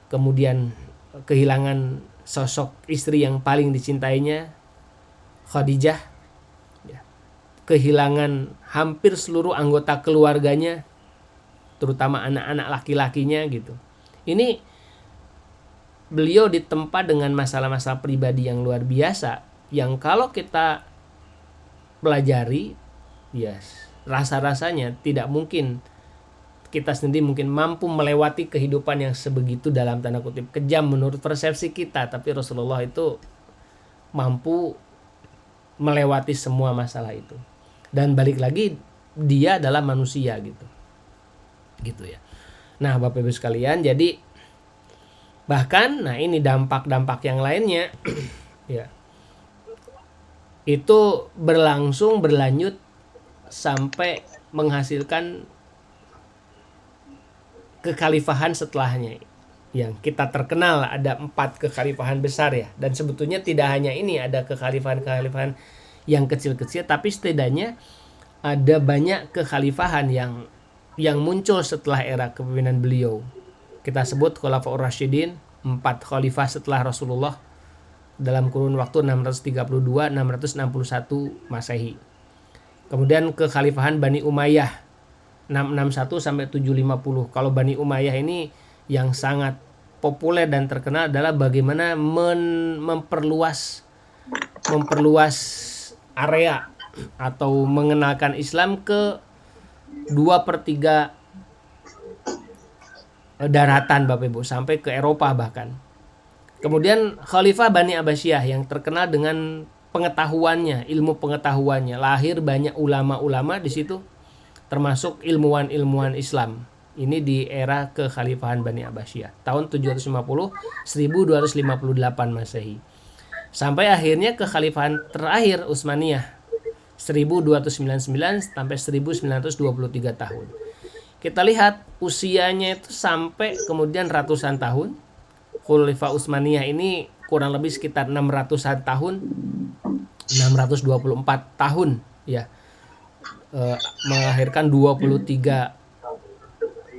kemudian kehilangan sosok istri yang paling dicintainya, Khadijah, kehilangan hampir seluruh anggota keluarganya, terutama anak-anak laki-lakinya gitu. Ini beliau ditempa dengan masalah-masalah pribadi yang luar biasa, yang kalau kita pelajari, rasa-rasanya tidak mungkin kita sendiri mungkin mampu melewati kehidupan yang sebegitu dalam tanda kutip kejam menurut persepsi kita, tapi Rasulullah itu mampu melewati semua masalah itu. Dan balik lagi, dia adalah manusia gitu ya. Nah, Bapak Ibu sekalian, jadi bahkan ini dampak-dampak yang lainnya ya, itu berlanjut sampai menghasilkan kekhalifahan setelahnya yang kita terkenal. Ada 4 kekhalifahan besar ya, dan sebetulnya tidak hanya ini, ada kekhalifahan yang kecil-kecil, tapi setidaknya ada banyak kekhalifahan yang muncul setelah era kepemimpinan beliau. Kita sebut Khulafaur Rasyidin, 4 khalifah setelah Rasulullah dalam kurun waktu 632-661 Masehi. Kemudian kekhalifahan Bani Umayyah 661 sampai 750. Kalau Bani Umayyah ini yang sangat populer dan terkenal adalah bagaimana memperluas area atau mengenalkan Islam ke 2/3 daratan, Bapak Ibu, sampai ke Eropa bahkan. Kemudian Khalifah Bani Abbasiyah yang terkenal dengan pengetahuannya, ilmu pengetahuannya. Lahir banyak ulama-ulama di situ, termasuk ilmuwan-ilmuwan Islam. Ini di era kekhalifahan Bani Abbasiyah tahun 750 1258 Masehi. Sampai akhirnya kekhalifahan terakhir Utsmaniyah 1299 sampai 1923 tahun. Kita lihat usianya itu sampai kemudian ratusan tahun. Khalifah Utsmaniyah ini kurang lebih sekitar 600-an tahun, 624 tahun ya. Melahirkan 23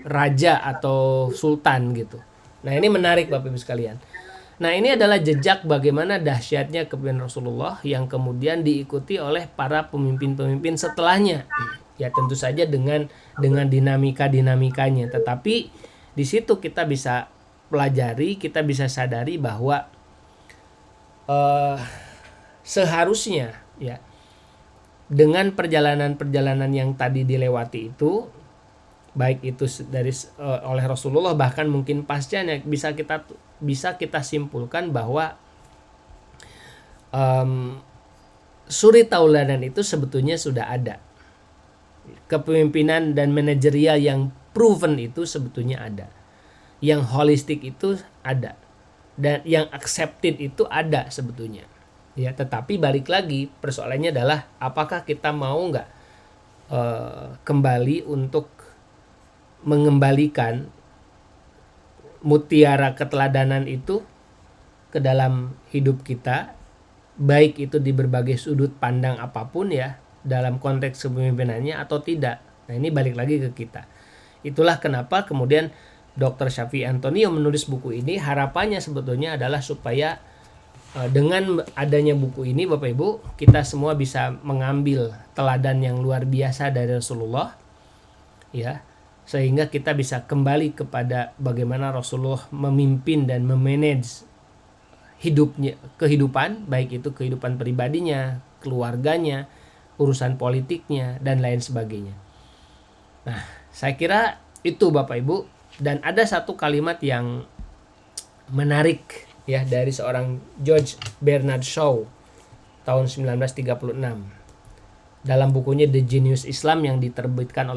raja atau sultan gitu. Nah, ini menarik Bapak Ibu sekalian. Nah, ini adalah jejak bagaimana dahsyatnya kepemimpinan Rasulullah yang kemudian diikuti oleh para pemimpin-pemimpin setelahnya. Ya, tentu saja dengan dinamika-dinamikanya, tetapi di situ kita bisa pelajari, kita bisa sadari bahwa seharusnya ya, dengan perjalanan-perjalanan yang tadi dilewati itu, baik itu oleh Rasulullah bahkan mungkin pascanya, bisa kita simpulkan bahwa suri tauladan itu sebetulnya sudah ada. Kepemimpinan dan manajerial yang proven itu sebetulnya ada. Yang holistik itu ada. Dan yang accepted itu ada sebetulnya. Ya, tetapi balik lagi persoalannya adalah apakah kita mau nggak kembali untuk mengembalikan mutiara keteladanan itu ke dalam hidup kita, baik itu di berbagai sudut pandang apapun ya, dalam konteks kepemimpinannya atau tidak. Nah, ini balik lagi ke kita. Itulah kenapa kemudian Dr. Shafi'i Antonio menulis buku ini. Harapannya sebetulnya adalah supaya dengan adanya buku ini Bapak Ibu, kita semua bisa mengambil teladan yang luar biasa dari Rasulullah, ya, sehingga kita bisa kembali kepada bagaimana Rasulullah memimpin dan memanage kehidupan, baik itu kehidupan pribadinya, keluarganya, urusan politiknya, dan lain sebagainya. Nah, saya kira itu Bapak Ibu. Dan ada satu kalimat yang menarik ya dari seorang George Bernard Shaw tahun 1936 dalam bukunya The Genius Islam yang diterbitkan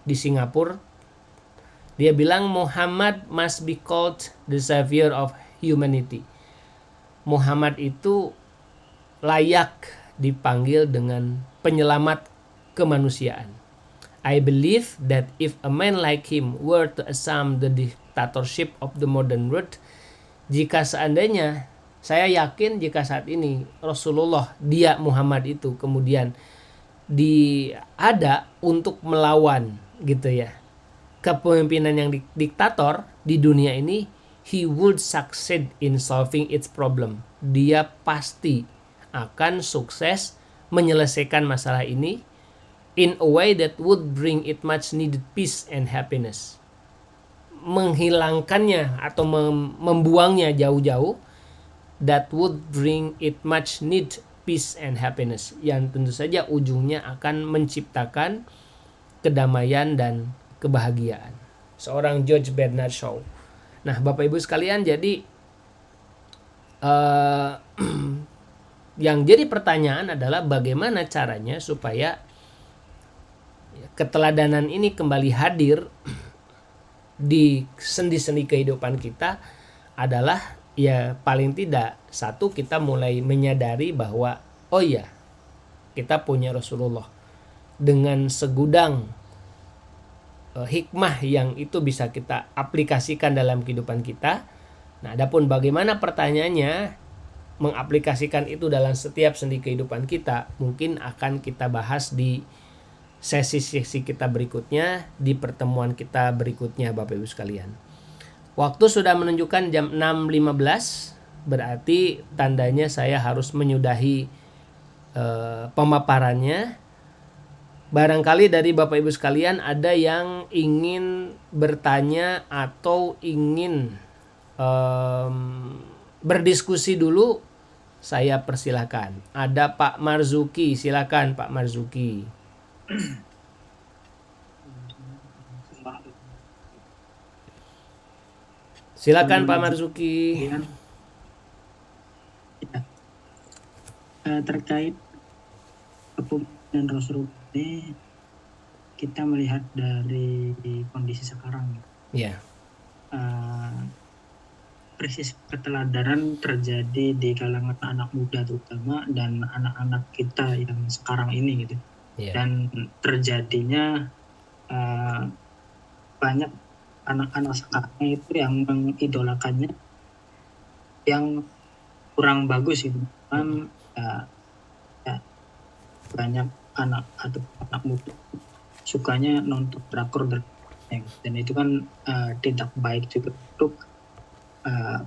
di Singapura. Dia bilang Muhammad must be called the savior of humanity. Muhammad itu layak dipanggil dengan penyelamat kemanusiaan. I believe that if a man like him were to assume the dictatorship of the modern world, saya yakin jika saat ini Rasulullah, dia Muhammad itu kemudian ada untuk melawan gitu ya kepemimpinan yang diktator di dunia ini, he would succeed in solving its problem. Dia pasti akan sukses menyelesaikan masalah ini in a way that would bring it much needed peace and happiness. Menghilangkannya atau membuangnya jauh-jauh, that would bring it much need peace and happiness, yang tentu saja ujungnya akan menciptakan kedamaian dan kebahagiaan. Seorang George Bernard Shaw. Nah, Bapak Ibu sekalian, jadi yang jadi pertanyaan adalah bagaimana caranya supaya keteladanan ini kembali hadir di sendi-sendi kehidupan kita. Adalah ya paling tidak satu, kita mulai menyadari bahwa oh ya, kita punya Rasulullah dengan segudang hikmah yang itu bisa kita aplikasikan dalam kehidupan kita. Nah, adapun bagaimana pertanyaannya mengaplikasikan itu dalam setiap sendi kehidupan kita, mungkin akan kita bahas di sesi-sesi kita berikutnya, di pertemuan kita berikutnya Bapak Ibu sekalian. Waktu sudah menunjukkan jam 6.15, berarti tandanya saya harus menyudahi pemaparannya. Barangkali dari Bapak Ibu sekalian ada yang ingin bertanya atau ingin berdiskusi dulu, saya persilahkan. Ada Pak Marzuki, silakan Pak Marzuki. Silakan Pak Marzuki. Terkait kepemimpinan Rasulullah ini, kita melihat dari kondisi sekarang. Ya. Krisis keteladanan terjadi di kalangan anak muda terutama, dan anak-anak kita yang sekarang ini gitu. Yeah. Dan terjadinya banyak anak-anak sekarang itu yang mengidolakannya yang kurang bagus gitu. Kan banyak anak muda sukanya nonton drakor, dan itu kan tidak baik juga untuk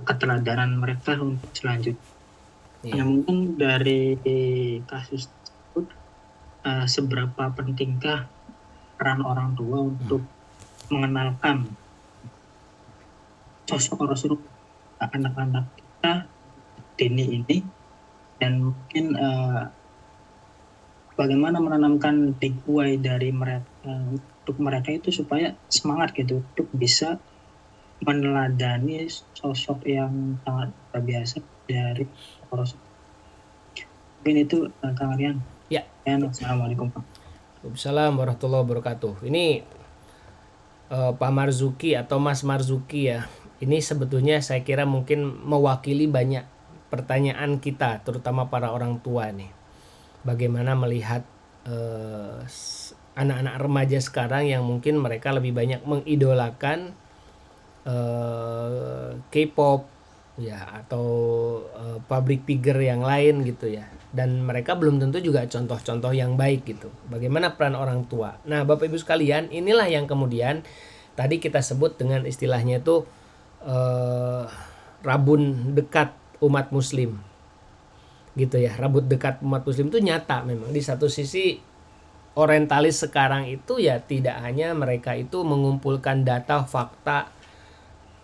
keteladanan mereka untuk selanjutnya. Yeah. Mungkin dari kasus tersebut, seberapa pentingkah peran orang tua untuk mengenalkan sosok Rasulullah anak-anak kita dini ini, dan mungkin bagaimana menanamkan dikuai dari mereka untuk mereka itu supaya semangat gitu untuk bisa meneladani sosok yang sangat luar biasa dari Rasul. Mungkin itu Kang Aryan. Ya. Assalamualaikum. Waalaikumsalam warahmatullahi wabarakatuh. Ini Pak Marzuki atau Mas Marzuki ya. Ini sebetulnya saya kira mungkin mewakili banyak pertanyaan kita, terutama para orang tua nih. Bagaimana melihat anak-anak remaja sekarang yang mungkin mereka lebih banyak mengidolakan K-pop ya, atau public figure yang lain gitu ya, dan mereka belum tentu juga contoh-contoh yang baik gitu. Bagaimana peran orang tua? Nah, Bapak Ibu sekalian, inilah yang kemudian tadi kita sebut dengan istilahnya itu rabun dekat umat muslim gitu ya. Rabun dekat umat muslim itu nyata memang. Di satu sisi orientalis sekarang itu ya tidak hanya mereka itu mengumpulkan data fakta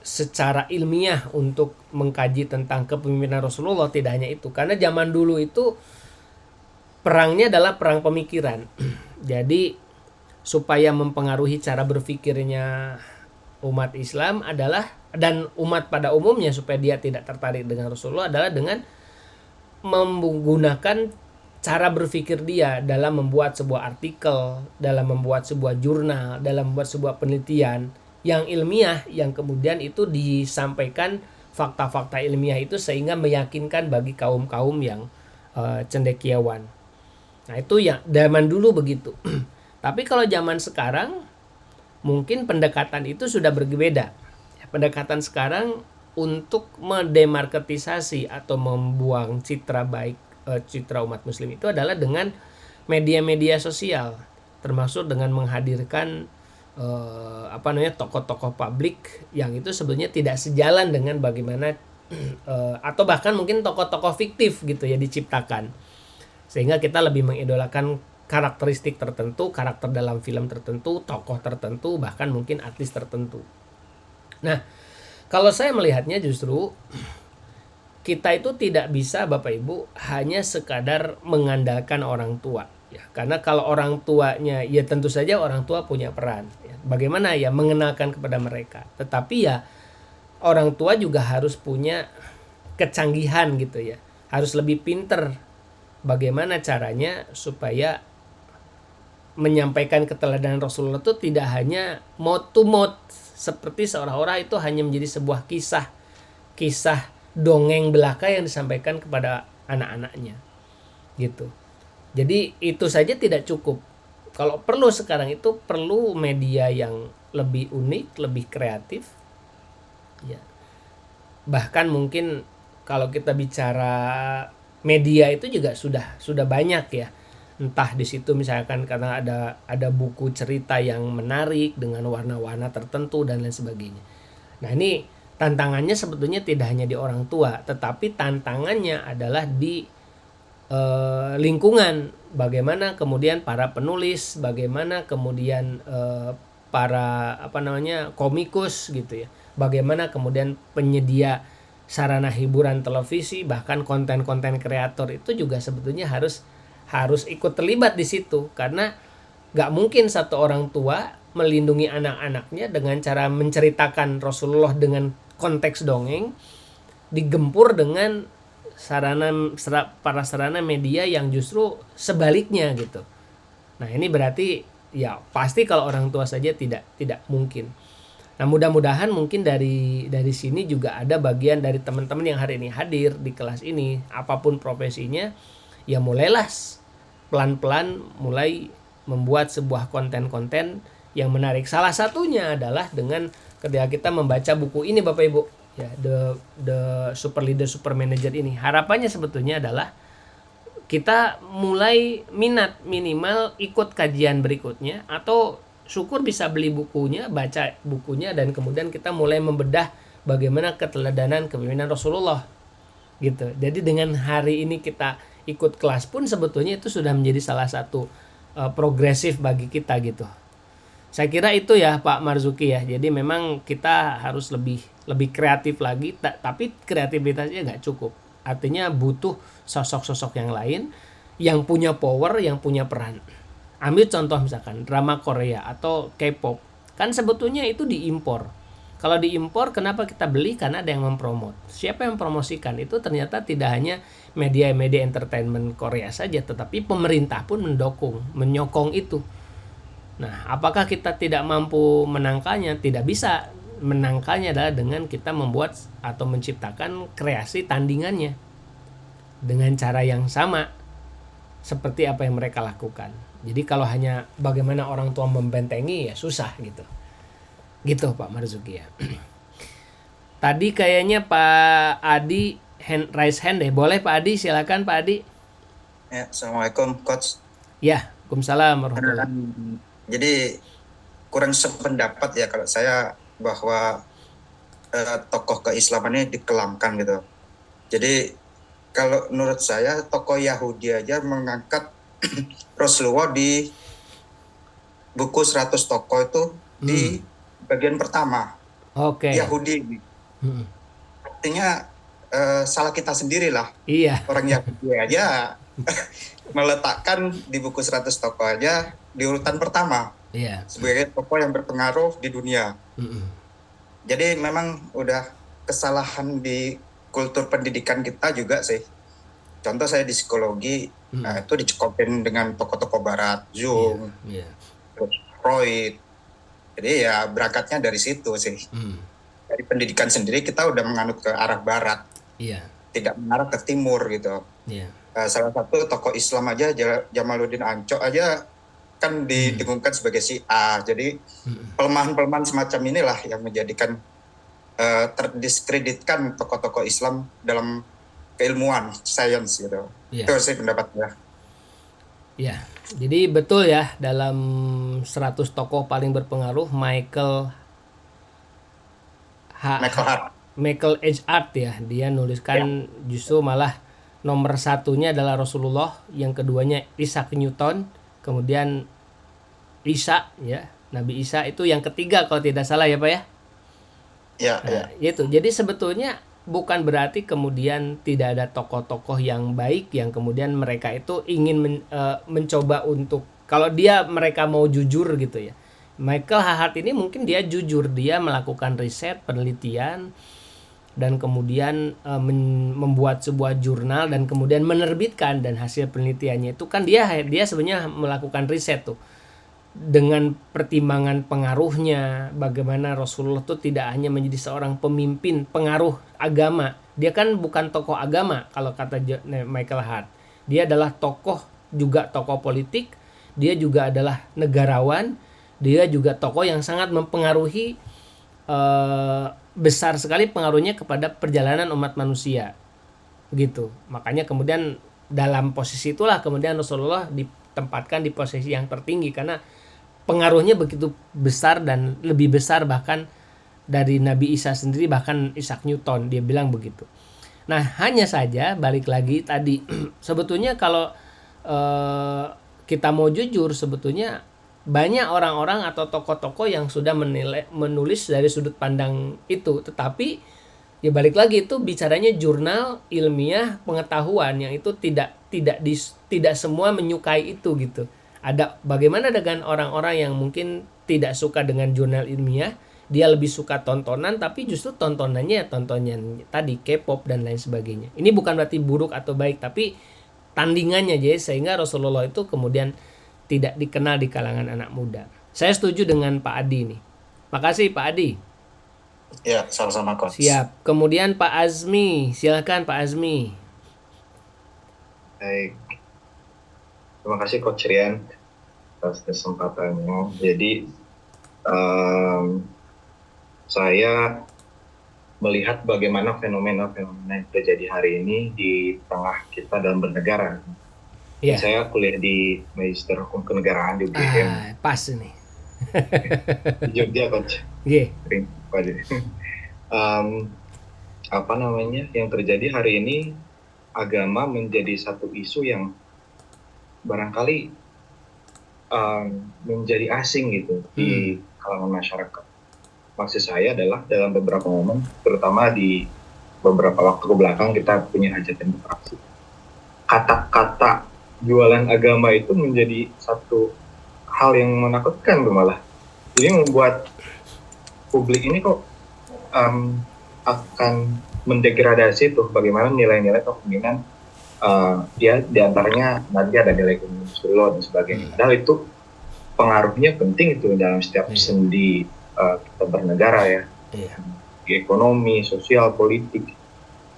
secara ilmiah untuk mengkaji tentang kepemimpinan Rasulullah, tidak hanya itu. Karena zaman dulu itu perangnya adalah perang pemikiran. Jadi supaya mempengaruhi cara berpikirnya umat Islam adalah, dan umat pada umumnya supaya dia tidak tertarik dengan Rasulullah, adalah dengan menggunakan cara berpikir dia dalam membuat sebuah artikel, dalam membuat sebuah jurnal, dalam membuat sebuah penelitian yang ilmiah, yang kemudian itu disampaikan fakta-fakta ilmiah itu sehingga meyakinkan bagi kaum-kaum yang cendekiawan. Nah, itu ya zaman dulu begitu. Tapi kalau zaman sekarang mungkin pendekatan itu sudah berbeda. Pendekatan sekarang untuk mendemarketisasi atau membuang citra baik, citra umat muslim itu adalah dengan media-media sosial, termasuk dengan menghadirkan tokoh-tokoh publik yang itu sebenarnya tidak sejalan dengan bagaimana atau bahkan mungkin tokoh-tokoh fiktif gitu ya diciptakan, sehingga kita lebih mengidolakan karakteristik tertentu, karakter dalam film tertentu, tokoh tertentu, bahkan mungkin artis tertentu. Nah, kalau saya melihatnya justru kita itu tidak bisa Bapak Ibu hanya sekadar mengandalkan orang tua ya, karena kalau orang tuanya ya tentu saja orang tua punya peran ya. Bagaimana ya mengenalkan kepada mereka, tetapi ya orang tua juga harus punya kecanggihan gitu ya, harus lebih pinter bagaimana caranya supaya menyampaikan keteladanan Rasulullah itu tidak hanya mouth to mouth, seperti seolah-olah itu hanya menjadi sebuah kisah dongeng belaka yang disampaikan kepada anak-anaknya gitu. Jadi itu saja tidak cukup. Kalau perlu sekarang itu perlu media yang lebih unik, lebih kreatif ya. Bahkan mungkin kalau kita bicara media itu juga sudah banyak ya. Entah di situ misalkan karena ada buku cerita yang menarik dengan warna-warna tertentu dan lain sebagainya. Nah, ini tantangannya sebetulnya tidak hanya di orang tua, tetapi tantangannya adalah di lingkungan. Bagaimana kemudian para penulis, bagaimana kemudian para komikus gitu ya. Bagaimana kemudian penyedia sarana hiburan televisi, bahkan konten-konten kreator itu juga sebetulnya harus ikut terlibat di situ, karena nggak mungkin satu orang tua melindungi anak-anaknya dengan cara menceritakan Rasulullah dengan konteks dongeng digempur dengan sarana media yang justru sebaliknya gitu. Nah, ini berarti ya pasti kalau orang tua saja tidak mungkin. Nah, mudah-mudahan mungkin dari sini juga ada bagian dari teman-teman yang hari ini hadir di kelas ini, apapun profesinya, ya mulailah pelan-pelan mulai membuat sebuah konten-konten yang menarik. Salah satunya adalah dengan ketika kita membaca buku ini Bapak Ibu ya, the Super Leader Super Manager ini. Harapannya sebetulnya adalah kita mulai minat, minimal ikut kajian berikutnya, atau syukur bisa beli bukunya, baca bukunya, dan kemudian kita mulai membedah bagaimana keteladanan kepemimpinan Rasulullah gitu. Jadi dengan hari ini kita ikut kelas pun sebetulnya itu sudah menjadi salah satu progresif bagi kita gitu. Saya kira itu ya Pak Marzuki ya. Jadi memang kita harus lebih kreatif lagi, tapi kreativitasnya nggak cukup. Artinya butuh sosok-sosok yang lain yang punya power, yang punya peran. Ambil contoh misalkan drama Korea atau K-pop, kan sebetulnya itu diimpor. Kalau diimpor, kenapa kita beli? Karena ada yang mempromot. Siapa yang mempromosikan? Itu ternyata tidak hanya media-media entertainment Korea saja, tetapi pemerintah pun mendukung, menyokong itu. Nah, apakah kita tidak mampu menangkalnya? Tidak bisa. Menangkalnya adalah dengan kita membuat atau menciptakan kreasi tandingannya dengan cara yang sama seperti apa yang mereka lakukan. Jadi kalau hanya bagaimana orang tua membentengi, ya susah gitu. Gitu Pak Marzuki ya. Tadi kayaknya Pak Adi raise hand deh. Boleh Pak Adi, silakan Pak Adi. Ya, Assalamualaikum Coach. Ya, Waalaikumsalam warahmatullahi. Jadi kurang sependapat ya kalau saya bahwa tokoh keislaman ini dikelamkan gitu. Jadi kalau menurut saya tokoh Yahudi aja mengangkat Rasulullah di buku 100 tokoh itu di bagian pertama. Oke. Yahudi. Artinya salah kita sendirilah. Iya. Orang Yahudi aja meletakkan di buku 100 tokoh aja di urutan pertama. Iya. Sebagai tokoh yang berpengaruh di dunia. Jadi memang udah kesalahan di kultur pendidikan kita juga sih. Contoh saya di psikologi, itu dicekokin dengan tokoh-tokoh barat, Jung, Freud. Jadi ya berangkatnya dari situ sih. Dari pendidikan sendiri kita udah menganut ke arah barat. Tidak mengarah ke timur gitu. Salah satu tokoh Islam aja, Jamaluddin Ancok aja kan didengungkan sebagai Syiah. Jadi pelemahan-pelemahan semacam inilah yang menjadikan terdiskreditkan tokoh-tokoh Islam dalam keilmuan, sains gitu. Itu sih pendapatnya. Ya, jadi betul ya, dalam 100 tokoh paling berpengaruh Michael H. Hart ya, dia nuliskan justru malah nomor satunya adalah Rasulullah, yang keduanya Isaac Newton, kemudian Isa ya, Nabi Isa itu yang ketiga kalau tidak salah ya Pak ya. Itu. Jadi sebetulnya bukan berarti kemudian tidak ada tokoh-tokoh yang baik yang kemudian mereka itu ingin mencoba untuk, kalau mereka mau jujur gitu ya. Michael H. Hart ini mungkin dia jujur, dia melakukan riset, penelitian, dan kemudian membuat sebuah jurnal dan kemudian menerbitkan, dan hasil penelitiannya itu kan dia sebenarnya melakukan riset tuh dengan pertimbangan pengaruhnya, bagaimana Rasulullah itu tidak hanya menjadi seorang pemimpin pengaruh agama, dia kan bukan tokoh agama kalau kata Michael Hart, dia adalah juga tokoh politik, dia juga adalah negarawan, dia juga tokoh yang sangat mempengaruhi, besar sekali pengaruhnya kepada perjalanan umat manusia gitu. Makanya kemudian dalam posisi itulah kemudian Rasulullah ditempatkan di posisi yang tertinggi karena pengaruhnya begitu besar dan lebih besar bahkan dari Nabi Isa sendiri, bahkan Isaac Newton, dia bilang begitu. Nah, hanya saja balik lagi tadi sebetulnya kalau kita mau jujur, sebetulnya banyak orang-orang atau tokoh-tokoh yang sudah menulis dari sudut pandang itu, tetapi ya balik lagi itu bicaranya jurnal ilmiah pengetahuan yang itu tidak semua menyukai itu gitu. Ada bagaimana dengan orang-orang yang mungkin tidak suka dengan jurnal ilmiah, dia lebih suka tontonan, tapi justru tontonannya tadi K-pop dan lain sebagainya. Ini bukan berarti buruk atau baik, tapi tandingannya jadi sehingga Rasulullah itu kemudian tidak dikenal di kalangan anak muda. Saya setuju dengan Pak Adi nih. Makasih Pak Adi. Ya, sama-sama Coach. Siap. Kemudian Pak Azmi, silakan Pak Azmi. Baik. Terima kasih Coach Rian atas kesempatannya. Jadi saya melihat bagaimana fenomena-fenomena yang terjadi hari ini di tengah kita dalam bernegara. Saya kuliah di Magister Hukum Kenegaraan di UGM. Pas nih. Di Jogja Coach. Yang terjadi hari ini, agama menjadi satu isu yang barangkali menjadi asing gitu di kalangan masyarakat. Maksud saya adalah dalam beberapa momen, terutama di beberapa waktu kebelakang kita punya hajat demokrasi. Kata-kata jualan agama itu menjadi satu hal yang menakutkan tuh malah. Jadi membuat publik ini kok akan mendegradasi tuh bagaimana nilai-nilai kepemimpinan. Dia diantaranya nanti ada nilai Rasulullah dan sebagainya. Padahal itu pengaruhnya penting itu dalam setiap sendi kita bernegara ya, ekonomi, sosial, politik.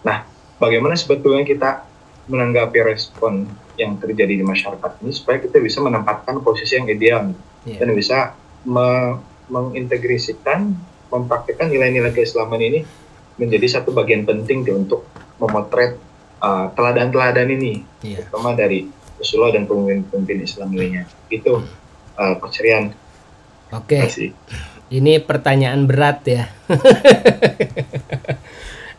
Nah, bagaimana sebetulnya kita menanggapi respon yang terjadi di masyarakat ini supaya kita bisa menempatkan posisi yang ideal dan bisa mengintegrasikan, mempraktikkan nilai-nilai keislaman ini menjadi satu bagian penting untuk memotret teladan-teladan ini, terutama dari Rasulullah dan pemimpin Islam lainnya. Itu Coach Rian. Oke. Ini pertanyaan berat ya.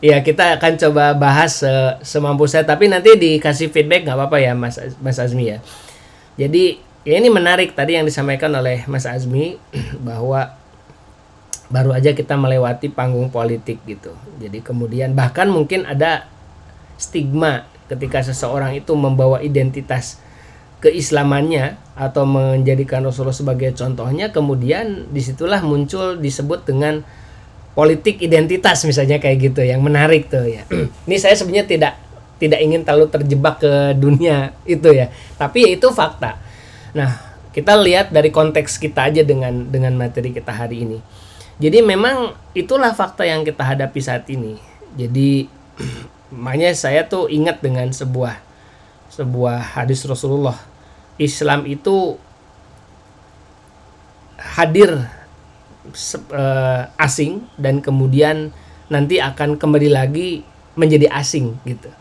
Ya, kita akan coba bahas semampu saya, tapi nanti dikasih feedback nggak apa-apa ya Mas Azmi ya. Jadi ya ini menarik tadi yang disampaikan oleh Mas Azmi bahwa baru aja kita melewati panggung politik gitu. Jadi kemudian bahkan mungkin ada stigma ketika seseorang itu membawa identitas keislamannya atau menjadikan Rasulullah sebagai contohnya, kemudian disitulah muncul disebut dengan politik identitas misalnya kayak gitu, yang menarik tuh ya. Ini saya sebenarnya tidak ingin terlalu terjebak ke dunia itu ya, tapi ya itu fakta. Nah, kita lihat dari konteks kita aja dengan materi kita hari ini. Jadi memang itulah fakta yang kita hadapi saat ini. Jadi makanya saya tuh ingat dengan sebuah hadis Rasulullah. Islam itu hadir asing dan kemudian nanti akan kembali lagi menjadi asing gitu.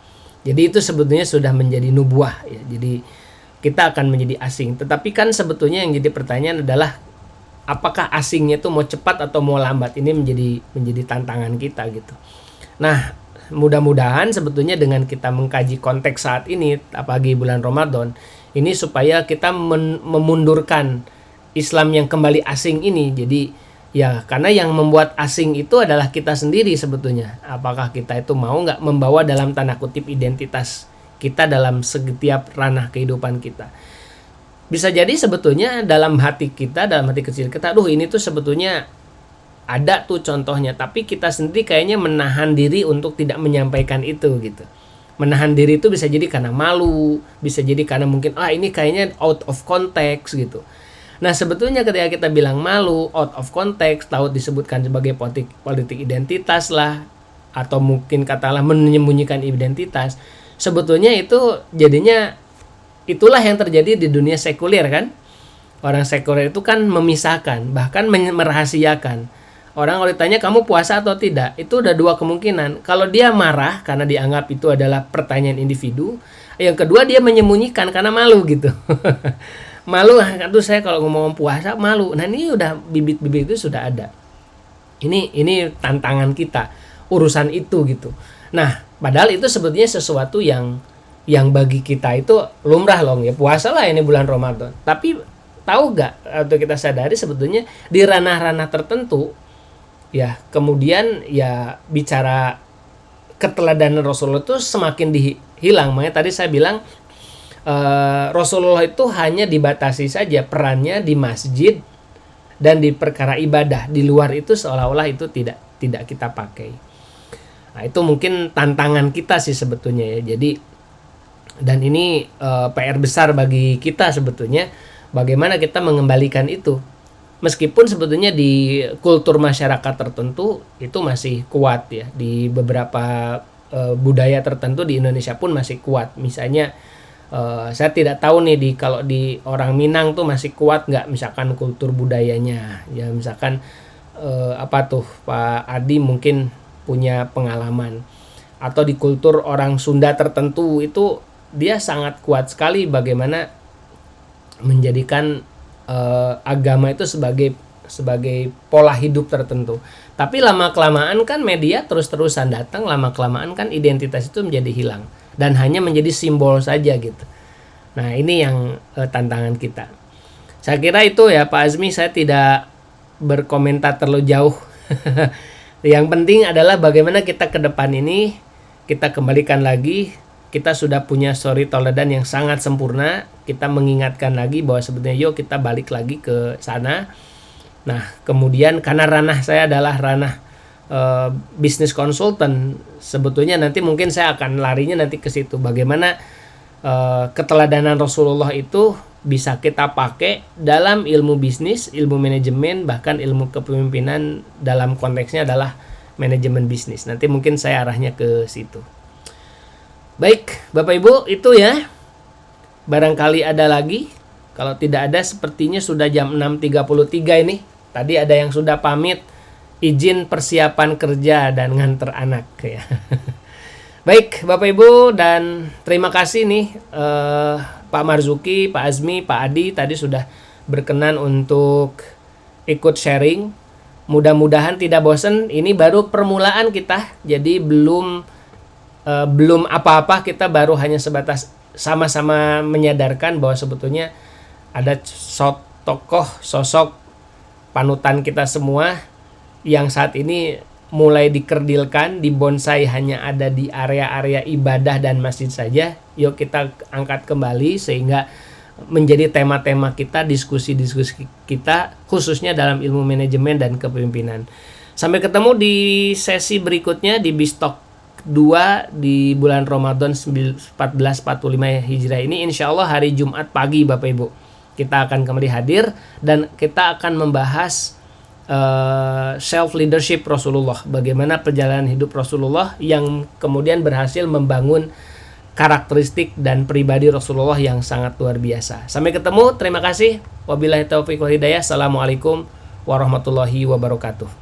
Jadi itu sebetulnya sudah menjadi nubuah ya. Jadi kita akan menjadi asing. Tetapi kan sebetulnya yang jadi pertanyaan adalah apakah asingnya itu mau cepat atau mau lambat? Ini menjadi tantangan kita gitu. Nah, mudah-mudahan sebetulnya dengan kita mengkaji konteks saat ini, apalagi bulan Ramadan, ini supaya kita memundurkan Islam yang kembali asing ini. Jadi ya karena yang membuat asing itu adalah kita sendiri sebetulnya. Apakah kita itu mau nggak membawa dalam tanda kutip identitas kita dalam setiap ranah kehidupan kita. Bisa jadi sebetulnya dalam hati kita, dalam hati kecil kita, ini tuh sebetulnya ada tuh contohnya, tapi kita sendiri kayaknya menahan diri untuk tidak menyampaikan itu gitu. Menahan diri itu bisa jadi karena malu, bisa jadi karena mungkin ini kayaknya out of context gitu. Nah, sebetulnya ketika kita bilang malu, out of context, tahu disebutkan sebagai politik identitas lah, atau mungkin katakanlah menyembunyikan identitas, sebetulnya itu jadinya itulah yang terjadi di dunia sekuler kan. Orang sekuler itu kan memisahkan, bahkan merahasiakan. Orang kalau ditanya kamu puasa atau tidak, itu udah dua kemungkinan. Kalau dia marah karena dianggap itu adalah pertanyaan individu, yang kedua dia menyembunyikan karena malu gitu. Malu, itu saya kalau ngomong puasa malu. Nah, ini udah bibit-bibit itu sudah ada. Ini tantangan kita urusan itu gitu. Nah, padahal itu sebetulnya sesuatu yang bagi kita itu lumrah loh ya, puasa lah ini bulan Ramadan. Tapi tahu gak atau kita sadari sebetulnya di ranah-ranah tertentu ya, kemudian ya bicara keteladanan Rasulullah itu semakin hilang. Makanya tadi saya bilang Rasulullah itu hanya dibatasi saja perannya di masjid dan di perkara ibadah. Di luar itu seolah-olah itu tidak kita pakai. Nah, itu mungkin tantangan kita sih sebetulnya ya. Jadi dan ini PR besar bagi kita sebetulnya, bagaimana kita mengembalikan itu. Meskipun sebetulnya di kultur masyarakat tertentu itu masih kuat ya, di beberapa budaya tertentu di Indonesia pun masih kuat. Misalnya saya tidak tahu nih kalau di orang Minang tuh masih kuat nggak misalkan kultur budayanya ya, misalkan Pak Adi mungkin punya pengalaman, atau di kultur orang Sunda tertentu itu dia sangat kuat sekali bagaimana menjadikan agama itu sebagai pola hidup tertentu. Tapi lama-kelamaan kan media terus-terusan datang, lama-kelamaan kan identitas itu menjadi hilang dan hanya menjadi simbol saja gitu. Nah, ini yang tantangan kita. Saya kira itu ya Pak Azmi, saya tidak berkomentar terlalu jauh. Yang penting adalah bagaimana kita ke depan ini kita kembalikan lagi kita sudah punya suri tauladan yang sangat sempurna. Kita mengingatkan lagi bahwa sebetulnya yuk kita balik lagi ke sana. Nah, kemudian karena ranah saya adalah ranah bisnis konsultan, sebetulnya nanti mungkin saya akan larinya nanti ke situ. Bagaimana keteladanan Rasulullah itu bisa kita pakai dalam ilmu bisnis, ilmu manajemen, bahkan ilmu kepemimpinan dalam konteksnya adalah manajemen bisnis. Nanti mungkin saya arahnya ke situ. Baik, Bapak Ibu, itu ya. Barangkali ada lagi. Kalau tidak ada, sepertinya sudah jam 6.33 ini. Tadi ada yang sudah pamit, izin persiapan kerja dan nganter anak ya. Baik, Bapak Ibu, dan terima kasih nih Pak Marzuki, Pak Azmi, Pak Adi tadi sudah berkenan untuk ikut sharing. Mudah-mudahan tidak bosan. Ini baru permulaan kita, jadi belum apa-apa, kita baru hanya sebatas sama-sama menyadarkan bahwa sebetulnya ada tokoh sosok panutan kita semua yang saat ini mulai dikerdilkan, dibonsai hanya ada di area-area ibadah dan masjid saja. Yuk kita angkat kembali sehingga menjadi tema-tema kita, diskusi-diskusi kita khususnya dalam ilmu manajemen dan kepemimpinan. Sampai ketemu di sesi berikutnya di Bistalk 2 di bulan Ramadan 1445 Hijriah ini, insya Allah hari Jumat pagi Bapak Ibu kita akan kembali hadir dan kita akan membahas self leadership Rasulullah, bagaimana perjalanan hidup Rasulullah yang kemudian berhasil membangun karakteristik dan pribadi Rasulullah yang sangat luar biasa. Sampai ketemu, terima kasih. Wabillahi taufiq wal hidayah. Assalamualaikum warahmatullahi wabarakatuh.